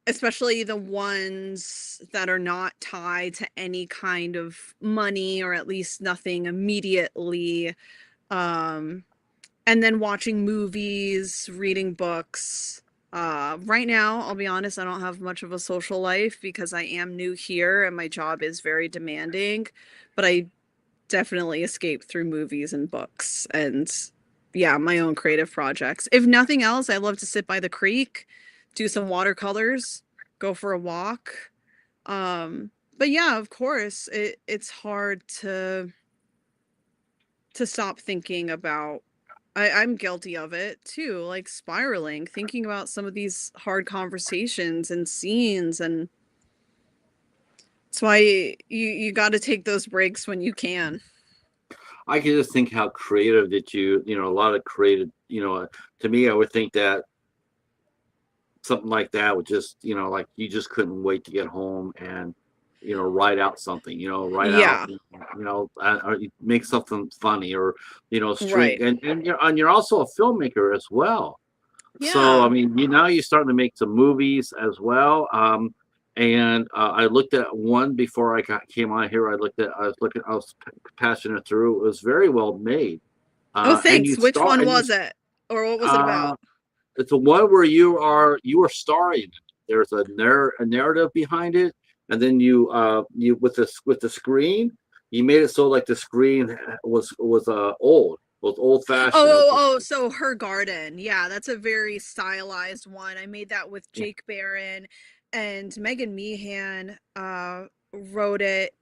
especially the ones that are not tied to any kind of money, or at least nothing immediately. Um, and then watching movies, reading books. Right now, I'll be honest, I don't have much of a social life because I am new here and my job is very demanding, but I definitely escape through movies and books and, yeah, my own creative projects. If nothing else, I love to sit by the creek, do some watercolors, go for a walk. But yeah, of course, it's hard to stop thinking about. I'm guilty of it too, like spiraling, thinking about some of these hard conversations and scenes, and that's why you got to take those breaks when you can. I can just think how creative that a lot of creative, to me, I would think that something like that would just, like you just couldn't wait to get home and, write out something, write out, Yeah, or you make something funny or, string. right. And you're also a filmmaker as well. So, I Yeah. mean, now you're starting to make some movies as well. And I looked at one before came on here. I was passing it through. It was very well made. Oh, And you thanks. Which star one and you was it? Or what was it uh about? it's a one where you are starring. There's a narrative behind it, and then you with the screen, you made it so like the screen was old Oh, fashioned. oh, oh, so Her Garden. Yeah, that's a very stylized one. I made that with Yeah. Jake Barron and Megan Meehan wrote it.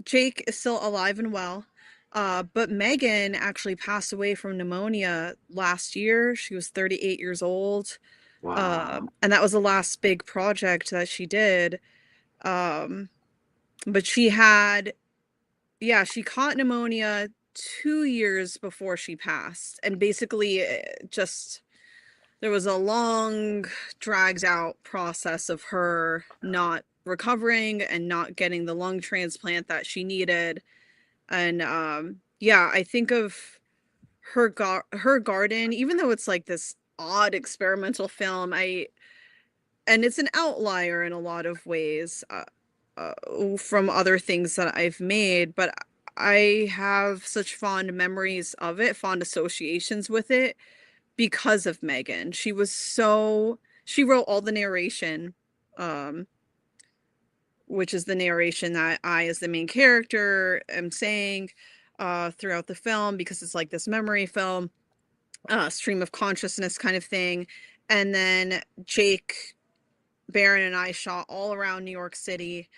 Jake is still alive and well. But Megan actually passed away from pneumonia last year. She was 38 years old. Wow. And that was the last big project that she did. Um, but she had, yeah, she caught pneumonia 2 years before she passed. And basically, just there was a long, dragged out process of her not recovering and not getting the lung transplant that she needed. And yeah, I think of Her Garden, even though it's like this odd experimental film, I and it's an outlier in a lot of ways, from other things that I've made, but I have such fond memories of it, fond associations with it because of Megan. She wrote all the narration, um, which is the narration that I, as the main character, am saying throughout the film because it's like this memory film, stream of consciousness kind of thing. And then Jake Barron and I shot all around New York City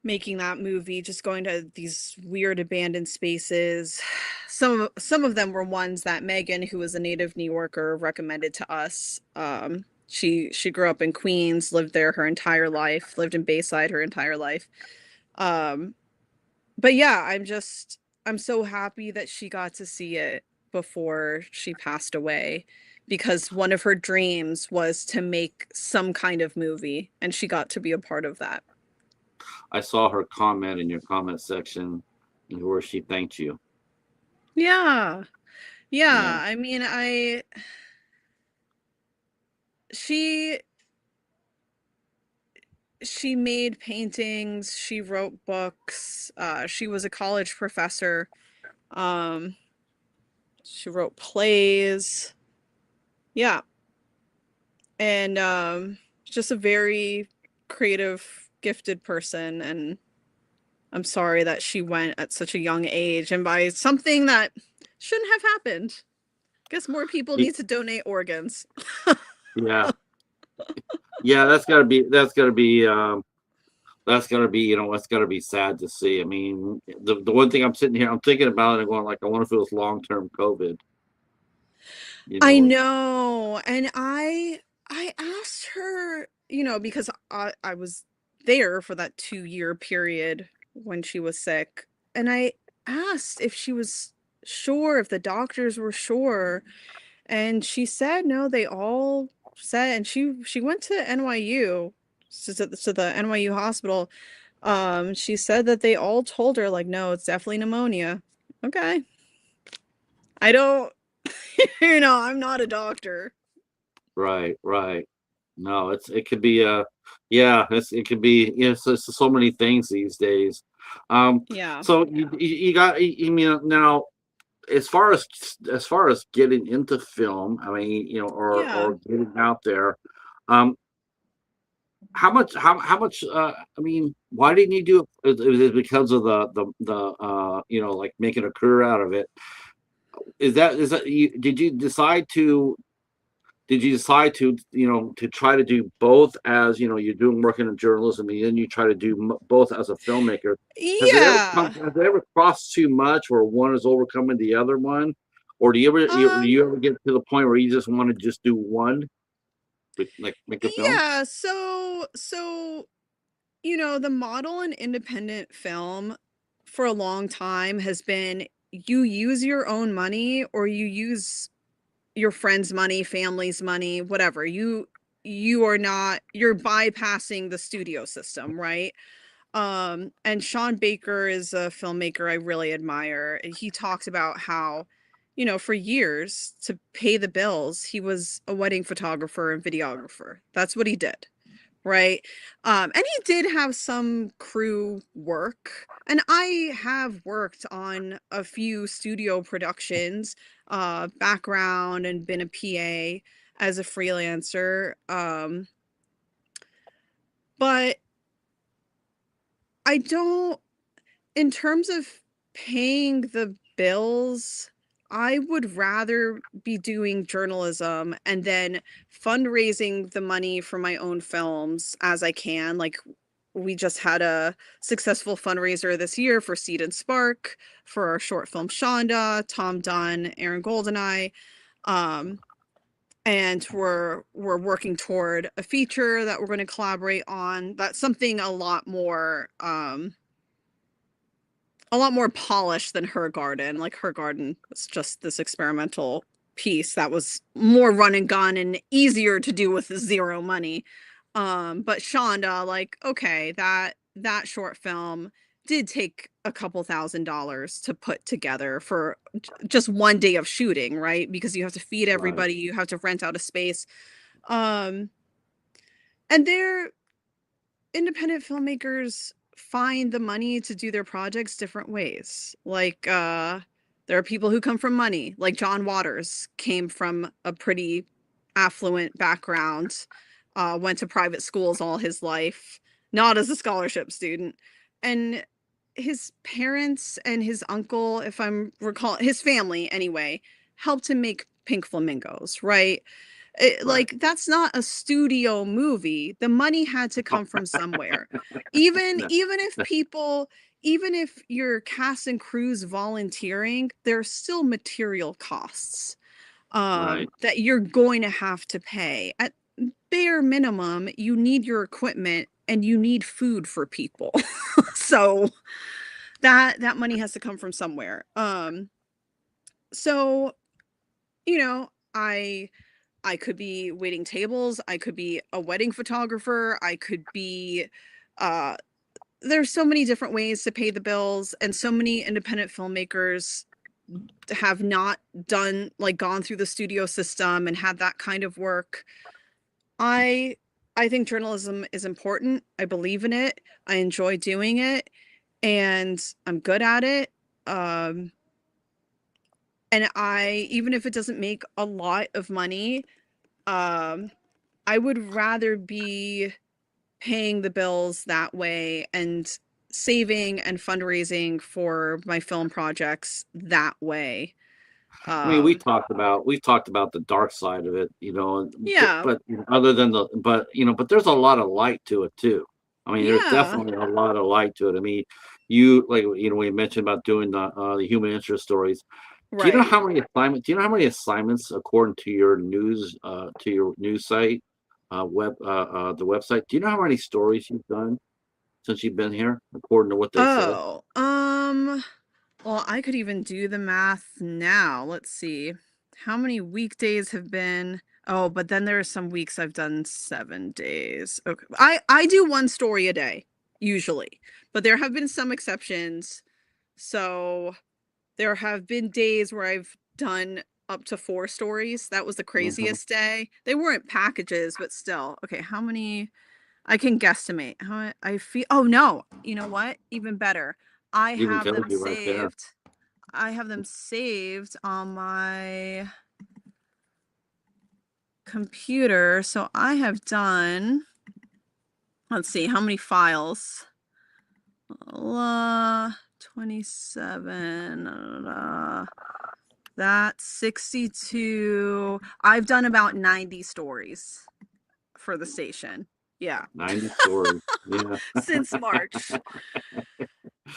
making that movie, just going to these weird abandoned spaces. Some of them were ones that Megan, who was a native New Yorker, recommended to us. She grew up in Queens, lived there her entire life, lived in Bayside her entire life. Um, but yeah, I'm so happy that she got to see it before she passed away because one of her dreams was to make some kind of movie and she got to be a part of that. I saw her comment in your comment section where she thanked you. Yeah. Yeah. Yeah. I mean, she she made paintings, she wrote books, she was a college professor. Um, she wrote plays. Yeah. And just a very creative, gifted person. And I'm sorry that she went at such a young age and by something that shouldn't have happened. Guess more people Y- need to donate organs. Yeah. Yeah, that's gotta be, that's gotta be sad to see. I mean, the one thing I'm sitting here, I'm thinking about it and going like, I wonder if it was long-term COVID, you I know. know. And I asked her, because I was there for that 2-year period when she was sick. And I asked if she was sure, if the doctors were sure. And she said no, they all said, and she went to NYU, to the NYU hospital. She said that they all told her like, no, it's definitely pneumonia. Okay. I don't, I'm not a doctor. Right, right. No, it could be yeah, it could be, it's so many things these days. Yeah. So you got, you mean now, as far as getting into film, I mean, Yeah. or getting out there, um, how much, I mean, why didn't you do it? Is it because of like making a career out of it? Is that you did you decide to to try to do both, as you're doing working in journalism, and then you try to do both as a filmmaker? Yeah. Has it ever crossed too much where one is overcoming the other one, or do you ever get to the point where you just want to just do one, like make a film? Yeah, so the model in independent film for a long time has been you use your own money or you use your friends' money, family's money, whatever. You are not you're bypassing the studio system, right? And Sean Baker is a filmmaker I really admire. He talks about how, for years to pay the bills, he was a wedding photographer and videographer. That's what he did, right? And he did have some crew work, and I have worked on a few studio productions, background, and been a PA as a freelancer. But I don't, in terms of paying the bills, I would rather be doing journalism and then fundraising the money for my own films as I can. Like, we just had a successful fundraiser this year for Seed and Spark for our short film Shonda, Tom Dunn, Aaron Goldeneye. Um, and we're working toward a feature that we're going to collaborate on. That's something a lot more polished than Her Garden. Like, Her Garden was just this experimental piece that was more run and gun and easier to do with zero money. But Shonda, like, okay, that short film did take a couple $1,000s to put together for just one day of shooting, right? Because you have to feed Right, everybody, you have to rent out a space. Um, and they're independent filmmakers find the money to do their projects different ways. Like, there are people who come from money, like John Waters came from a pretty affluent background, went to private schools all his life, not as a scholarship student. And his parents and his uncle, if I'm recall his family anyway, helped him make Pink Flamingos, right? right. Like, that's not a studio movie. The money had to come from somewhere. Even No, even if people even if your cast and crew's volunteering, there's still material costs right, that you're going to have to pay. At bare minimum, you need your equipment and you need food for people. So that money has to come from somewhere. So, you know, I could be waiting tables, I could be a wedding photographer, I could be uh there's so many different ways to pay the bills, and so many independent filmmakers have not done like gone through the studio system and had that kind of work. I I think journalism is important. I believe in it. I enjoy doing it and I'm good at it. Um and I even if it doesn't make a lot of money, um I would rather be paying the bills that way and saving and fundraising for my film projects that way. I mean, Um, we've talked about the dark side of it, yeah, but other than but there's a lot of light to it too. I mean, there's yeah, definitely a lot of light to it. I mean, you like we mentioned about doing the human interest stories. right. Do you know how many assignments according to your news site, the website? Do you know how many stories you've done since you've been here, according to what they said? Oh, well, I could even do the math now. Let's see. How many weekdays have been? Oh, but then there are some weeks I've done 7 days. Okay. I do one story a day, usually, but there have been some exceptions. So there have been days where I've done up to 4 stories. That was the Mhm. craziest day. They weren't packages, but still. Okay, how many I can guesstimate. I feel Oh no, you know what? Even better. I Even have tells them you right there. saved. I have them saved on my computer. So I have done, let's see, how many files? 27. That's 62. I've done about 90 stories for the station. Yeah. 90 stories. Yeah. Since March.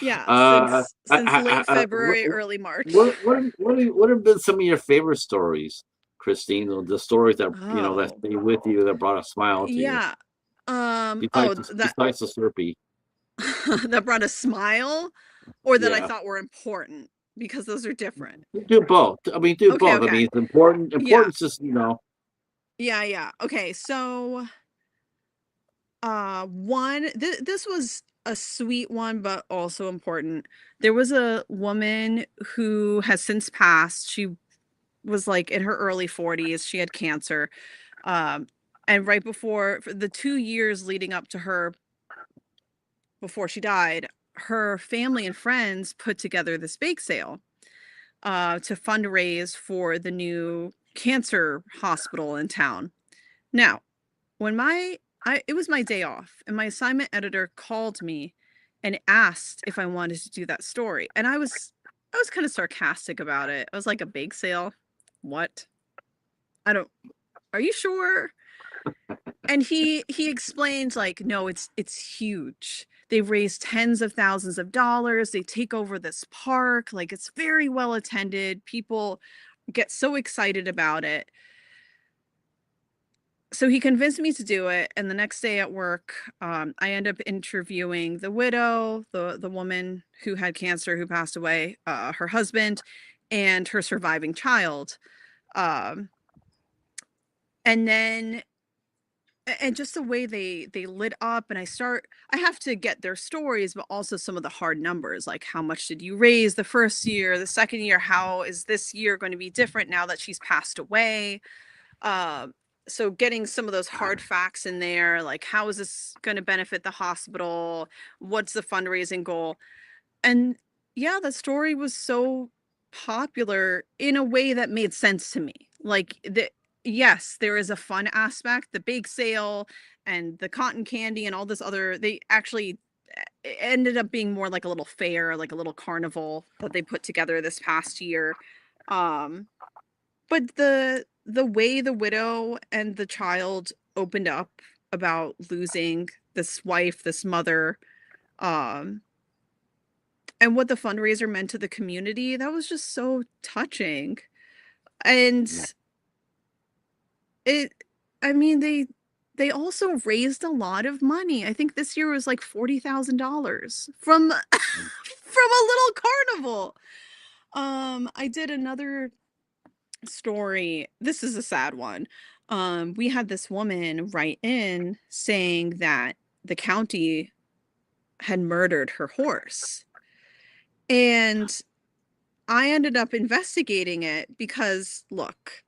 Yeah, Uh, since late what, February, early March. what have been some of your favorite stories, Christine? The stories that Oh, stay with you, that brought a smile to you, yeah. besides That besides the Slurpee. that brought a smile or that I Yeah, thought were important because those are different. do both. I mean, do Okay, both. I okay. mean, it's important. Yeah. Importance is, Yeah, yeah. Okay, so this was a sweet one but also important. There was a woman who has since passed. She was like in her early 40s. She had cancer. Um and right before for the 2 years leading up to her before she died, her family and friends put together this bake sale to fundraise for the new cancer hospital in town. Now, when it was my day off, and my assignment editor called me and asked if I wanted to do that story, and I was kind of sarcastic about it. I was like, "A bake sale? What? I don't. Are you sure?" And he explained like, "No, it's huge. They've raised tens of thousands of dollars. They take over this park. Like it's very well attended. People get so excited about it." So he convinced me to do it, and the next day at work, I end up interviewing the widow, the woman who had cancer who passed away, her husband, and her surviving child. Um, and then and just the way they lit up, and I have to get their stories, but also some of the hard numbers, like how much did you raise the first year, the second year, how is this year going to be different now that she's passed away? Um, so getting some of those hard facts in there, like how is this going to benefit the hospital? What's the fundraising goal? And yeah, the story was so popular in a way that made sense to me. Yes, there is a fun aspect, the bake sale and the cotton candy and all this other they actually ended up being more like a little fair, like a little carnival that they put together this past year. Um but the way the widow and the child opened up about losing this wife, this mother, um, and what the fundraiser meant to the community, that was just so touching. And it I mean, they also raised a lot of money. I think this year was like $40,000 from from a little carnival. I did another story. This is a sad one. We had this woman write in saying that the county had murdered her horse. And I ended up investigating it because, look,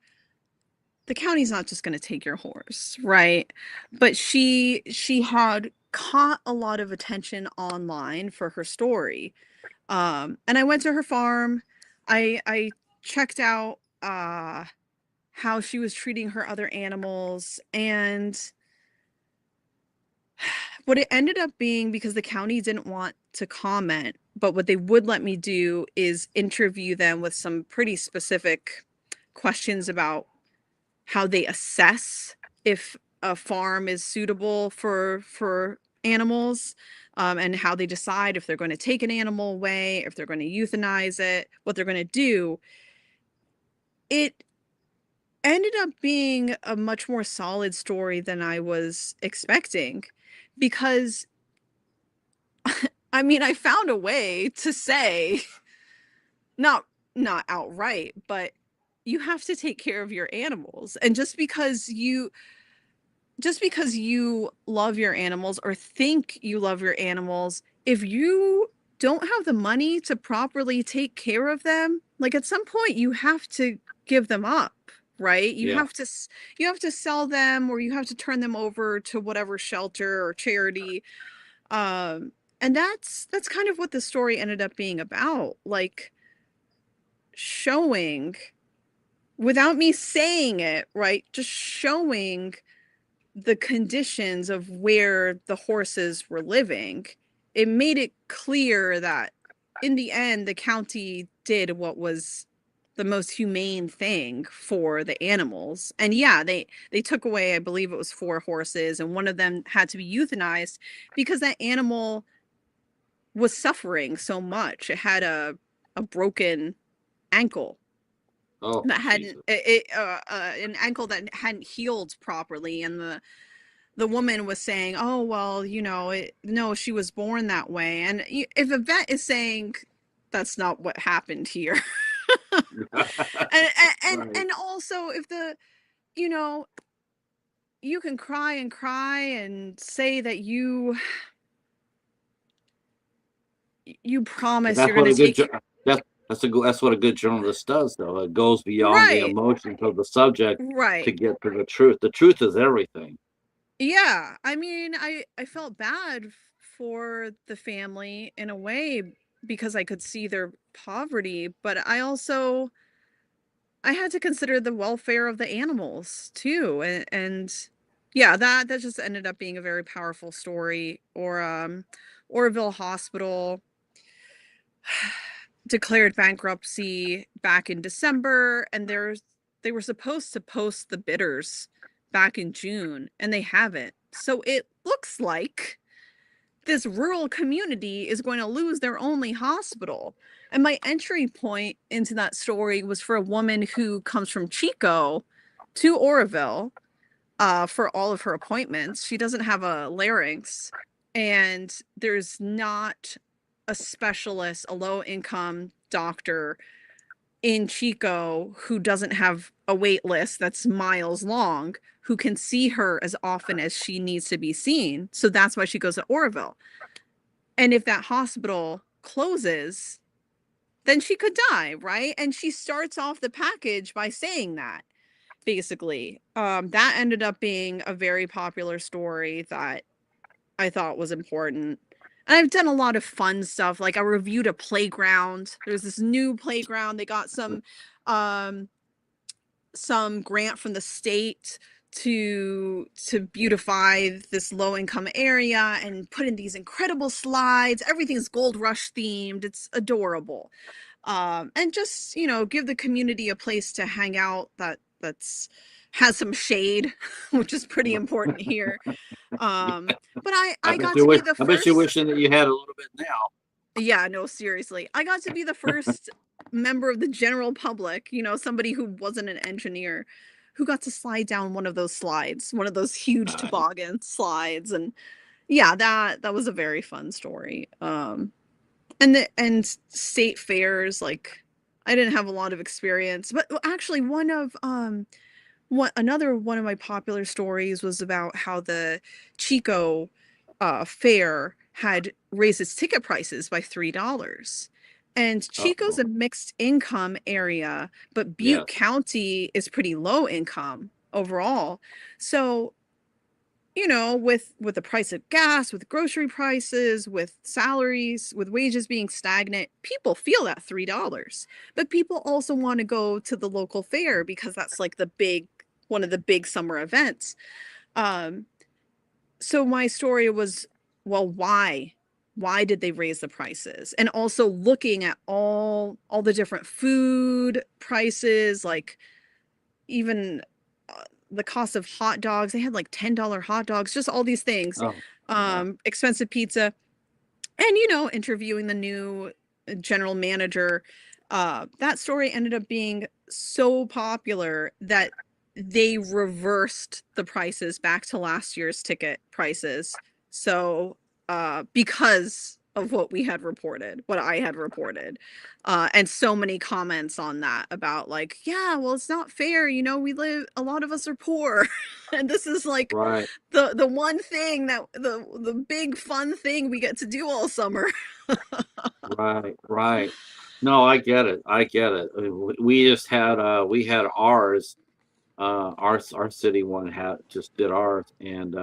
the county's not just going to take your horse, right? But she had caught a lot of attention online for her story. And I went to her farm. I checked out how she was treating her other animals, and what it ended up being, because the county didn't want to comment, but what they would let me do is interview them with some pretty specific questions about how they assess if a farm is suitable for animals, and how they decide if they're going to take an animal away, if they're going to euthanize it, what they're going to do. It ended up being a much more solid story than I was expecting, because I mean, I found a way to say, not not outright, but you have to take care of your animals. And just because you love your animals or think you love your animals, if you don't have the money to properly take care of them, like at some point you have to give them up, right? Yeah. You have to sell them, or you have to turn them over to whatever shelter or charity. And that's kind of what the story ended up being about, like showing, without me saying it, right? Just showing the conditions of where the horses were living. It made it clear that in the end, the county did what was the most humane thing for the animals. And yeah, they took away, I believe it was 4 horses, and one of them had to be euthanized because that animal was suffering so much. It had a broken ankle Oh, that hadn't Jesus. an ankle that hadn't healed properly, and the woman was saying, "Oh, well, no, she was born that way." And if a vet is saying that's not what happened here, and Right. also if you know, you can cry and cry and say that you But promise that's you're going what to a good take. that's what a good journalist does, though. It goes beyond the Right, emotions of the subject to right. get to the truth. The truth is everything. Yeah, I mean, I felt bad for the family in a way, because I could see their poverty, but I had to consider the welfare of the animals too. And yeah, that just ended up being a very powerful story. Or Oroville Hospital declared bankruptcy back in December, and they were supposed to post the bidders back in June, and they haven't. So it looks like this rural community is going to lose their only hospital. And my entry point into that story was for a woman who comes from Chico to Oroville for all of her appointments. She doesn't have a larynx, and there's not a specialist, a low income doctor in Chico who doesn't have a wait list that's miles long, who can see her as often as she needs to be seen. So that's why she goes to Oroville. And if that hospital closes, then she could die, right? And she starts off the package by saying that, basically. That ended up being a very popular story that I thought was important. And I've done a lot of fun stuff. Like I reviewed a playground. There's this new playground. They got um some grant from the state to beautify this low income area and put in these incredible slides. Everything's Gold Rush themed. It's adorable. And just, give the community a place to hang out that's has some shade, which is pretty important here. But I got to be the I bet you're first. wishing that you had a little bit now. Yeah, no, seriously. I got to be the first member of the general public, somebody who wasn't an engineer, who got to slide down one of those slides, one of those huge Nice. toboggan slides. And yeah, that was a very fun story. And state fairs, like I didn't have a lot of experience, but actually another one of my popular stories was about how the Chico fair had raised its ticket prices by $3. And Chico's Uh-oh. a mixed income area, but Butte Yes. County is pretty low income overall. So, you know, with the price of gas, with grocery prices, with salaries, with wages being stagnant, people feel that $3. But people also want to go to the local fair because that's like the big one of the big summer events. Um, so my story was, well, why? Why did they raise the prices? And also looking at all the different food prices, like even the cost of hot dogs. They had like $10 hot dogs, just all these things. Oh, yeah. Expensive pizza. And you know, interviewing the new general manager, that story ended up being so popular that they reversed the prices back to last year's ticket prices. So, because of what we had reported, what I had reported, and so many comments on that about like, yeah, well, it's not fair. You know, a lot of us are poor, and this is like Right. the one thing that the big fun thing we get to do all summer. Right. Right. No, I get it. I get it. We just had we had ours. Our city one had just did ours, and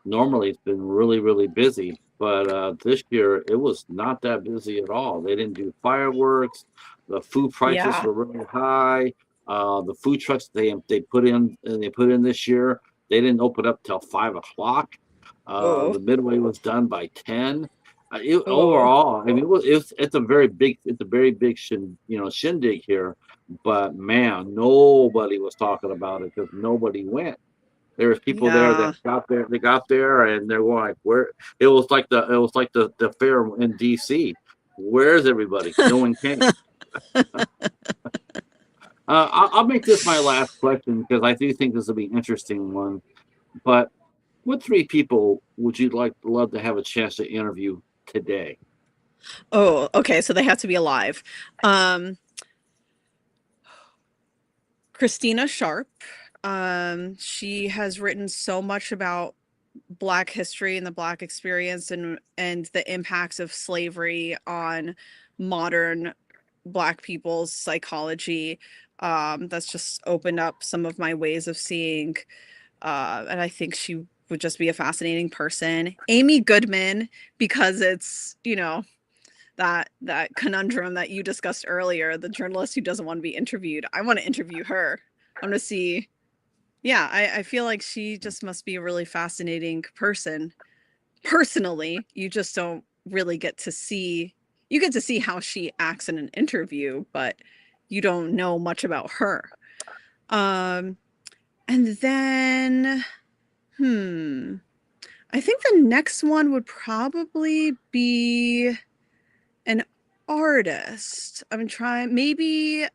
normally it's been really really busy, but this year it was not that busy at all. They didn't do fireworks. The food prices Yeah. were really high. The food trucks they put in this year, they didn't open up till 5 o'clock. Oh. The midway was done by 10. Oh. Overall, I mean, it's a very big shindig here, but man, nobody was talking about it because nobody went. There was people there Yeah. that got there, and they were like, "Where?" It was like the fair in D.C. Where's everybody? No one came. I'll make this my last question because I do think this will be an interesting one. But what three people would you love to have a chance to interview today? Oh, okay, so they have to be alive. Um, Christina Sharp. She has written so much about Black history and the Black experience and the impacts of slavery on modern Black people's psychology. That's just opened up some of my ways of seeing. And I think she would just be a fascinating person. Amy Goodman, because it's, you know, that conundrum that you discussed earlier, the journalist who doesn't want to be interviewed. I want to interview her. I want to see. Yeah, I feel like she just must be a really fascinating person. Personally, you just don't really get to see. You get to see how she acts in an interview, but you don't know much about her. Um, and then, hmm, I think the next one would probably be an artist. I'm trying maybe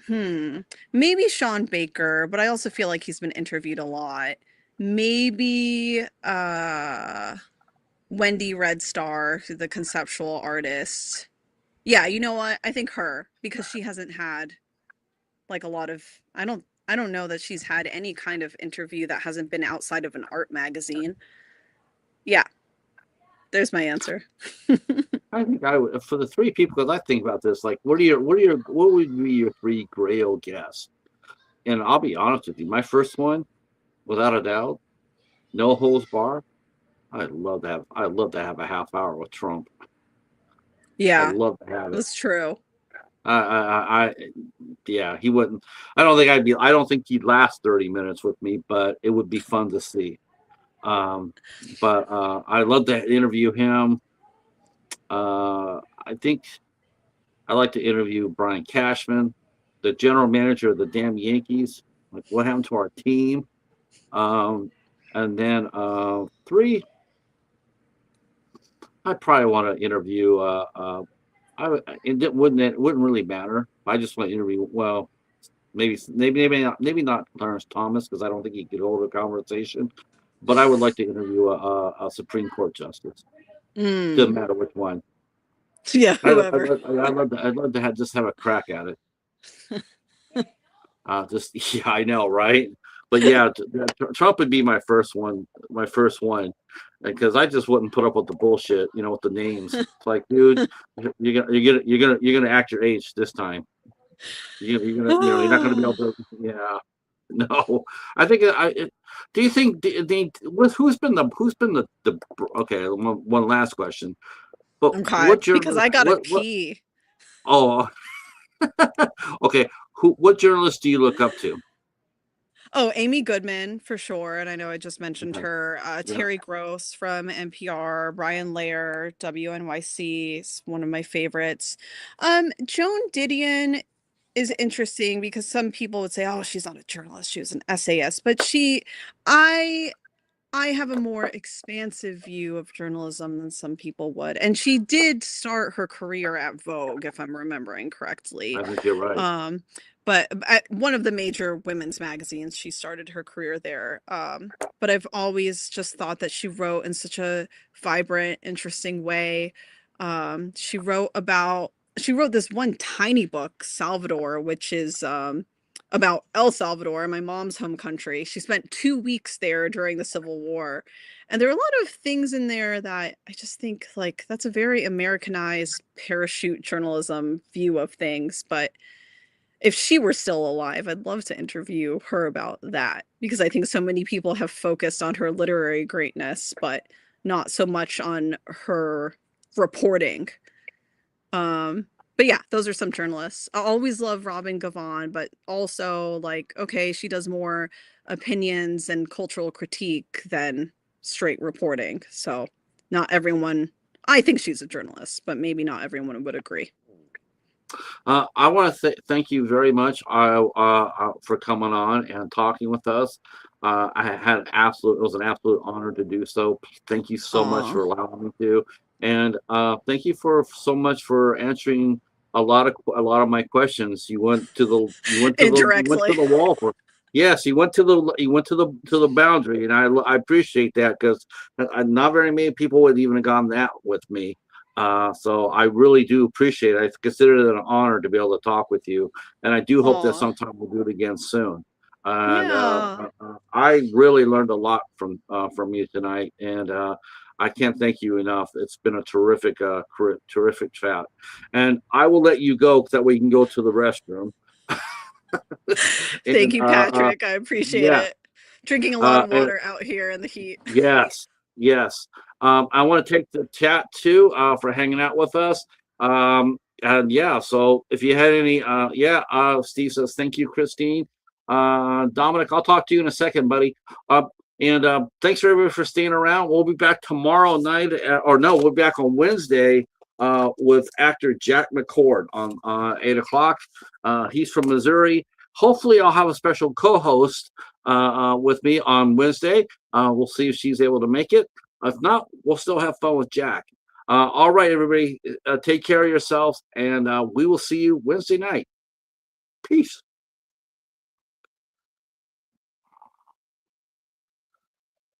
hmm maybe Sean Baker, but I also feel like he's been interviewed a lot. Maybe Wendy Red Star, the conceptual artist. Yeah, you know what? I think her because she hasn't had like a lot of I don't know that she's had any kind of interview that hasn't been outside of an art magazine. Yeah, there's my answer. I think I would for the three people because I think about this like what would be your three Grail guests? And I'll be honest with you, my first one, without a doubt, no holds bar. I'd love to have a half hour with Trump. I'd Yeah, love to have it. that's true. I yeah, he wouldn't. I don't think he'd last 30 minutes with me, but it would be fun to see. Um, but I'd love to interview him. I think I'd like to interview Brian Cashman, the general manager of the damn Yankees. Like, what happened to our team? Um, and then three, I probably want to interview. It wouldn't really matter. I just want to interview. Well, maybe not Clarence Thomas because I don't think he could hold a conversation. But I would like to interview a Supreme Court justice. Doesn't Mm. matter which one. Yeah, whoever. I'd love to just have a crack at it. Just yeah, I know, right? But yeah, Trump would be my first one. My first one, because I just wouldn't put up with the bullshit. With the names. It's like, dude, you're gonna act your age this time. You're not gonna be able to. Yeah. No, I think do you think who's been the okay, one last question. But Okay, what because journalist I gotta what pee. oh okay, what journalist do you look up to? Oh, Amy Goodman for sure, and I know I just mentioned Okay. her. Yeah, Terry Gross from NPR, Brian Lair, WNYC is one of my favorites. Joan Didion is interesting because some people would say, "Oh, she's not a journalist; she was an essayist." But I, I have a more expansive view of journalism than some people would, and she did start her career at Vogue, if I'm remembering correctly. I think you're right. Um, but at one of the major women's magazines, she started her career there. But I've always just thought that she wrote in such a vibrant, interesting way. She wrote this one tiny book, Salvador, which is about El Salvador, my mom's home country. She spent 2 weeks there during the Civil War. And there are a lot of things in there that I just think like that's a very Americanized parachute journalism view of things. But if she were still alive, I'd love to interview her about that because I think so many people have focused on her literary greatness, but not so much on her reporting. But yeah, those are some journalists. I always love Robin Gavon, but also like, okay, she does more opinions and cultural critique than straight reporting. So not everyone, I think she's a journalist, but maybe not everyone would agree. I want to thank you very much for coming on and talking with us. It was an absolute honor to do so. Thank you so much Aw, for allowing me to, and thank you for so much for answering a lot of my questions. You went to indirectly. the wall for. Yes, you went to the boundary, and I appreciate that because not very many people would even have gone that with me. So I really do appreciate it. I consider it an honor to be able to talk with you, and I do hope that Aw, sometime we'll do it again soon. And yeah. I really learned a lot from you tonight, and I can't thank you enough. It's been a terrific chat, and I will let you go so that we can go to the restroom. Thank And you, Patrick. I appreciate yeah, it. Drinking a lot of and water out here in the heat. yes, yes. I want to take the chat too for hanging out with us. And yeah, so if you had any, Steve says thank you, Christine. Dominic, I'll talk to you in a second, buddy. And thanks for everybody for staying around. We'll be back tomorrow night, or no, we'll be back on Wednesday with actor Jack McCord on 8 o'clock. He's from Missouri. Hopefully, I'll have a special co-host with me on Wednesday. We'll see if she's able to make it. If not, we'll still have fun with Jack. All right, everybody, take care of yourselves, and we will see you Wednesday night. Peace.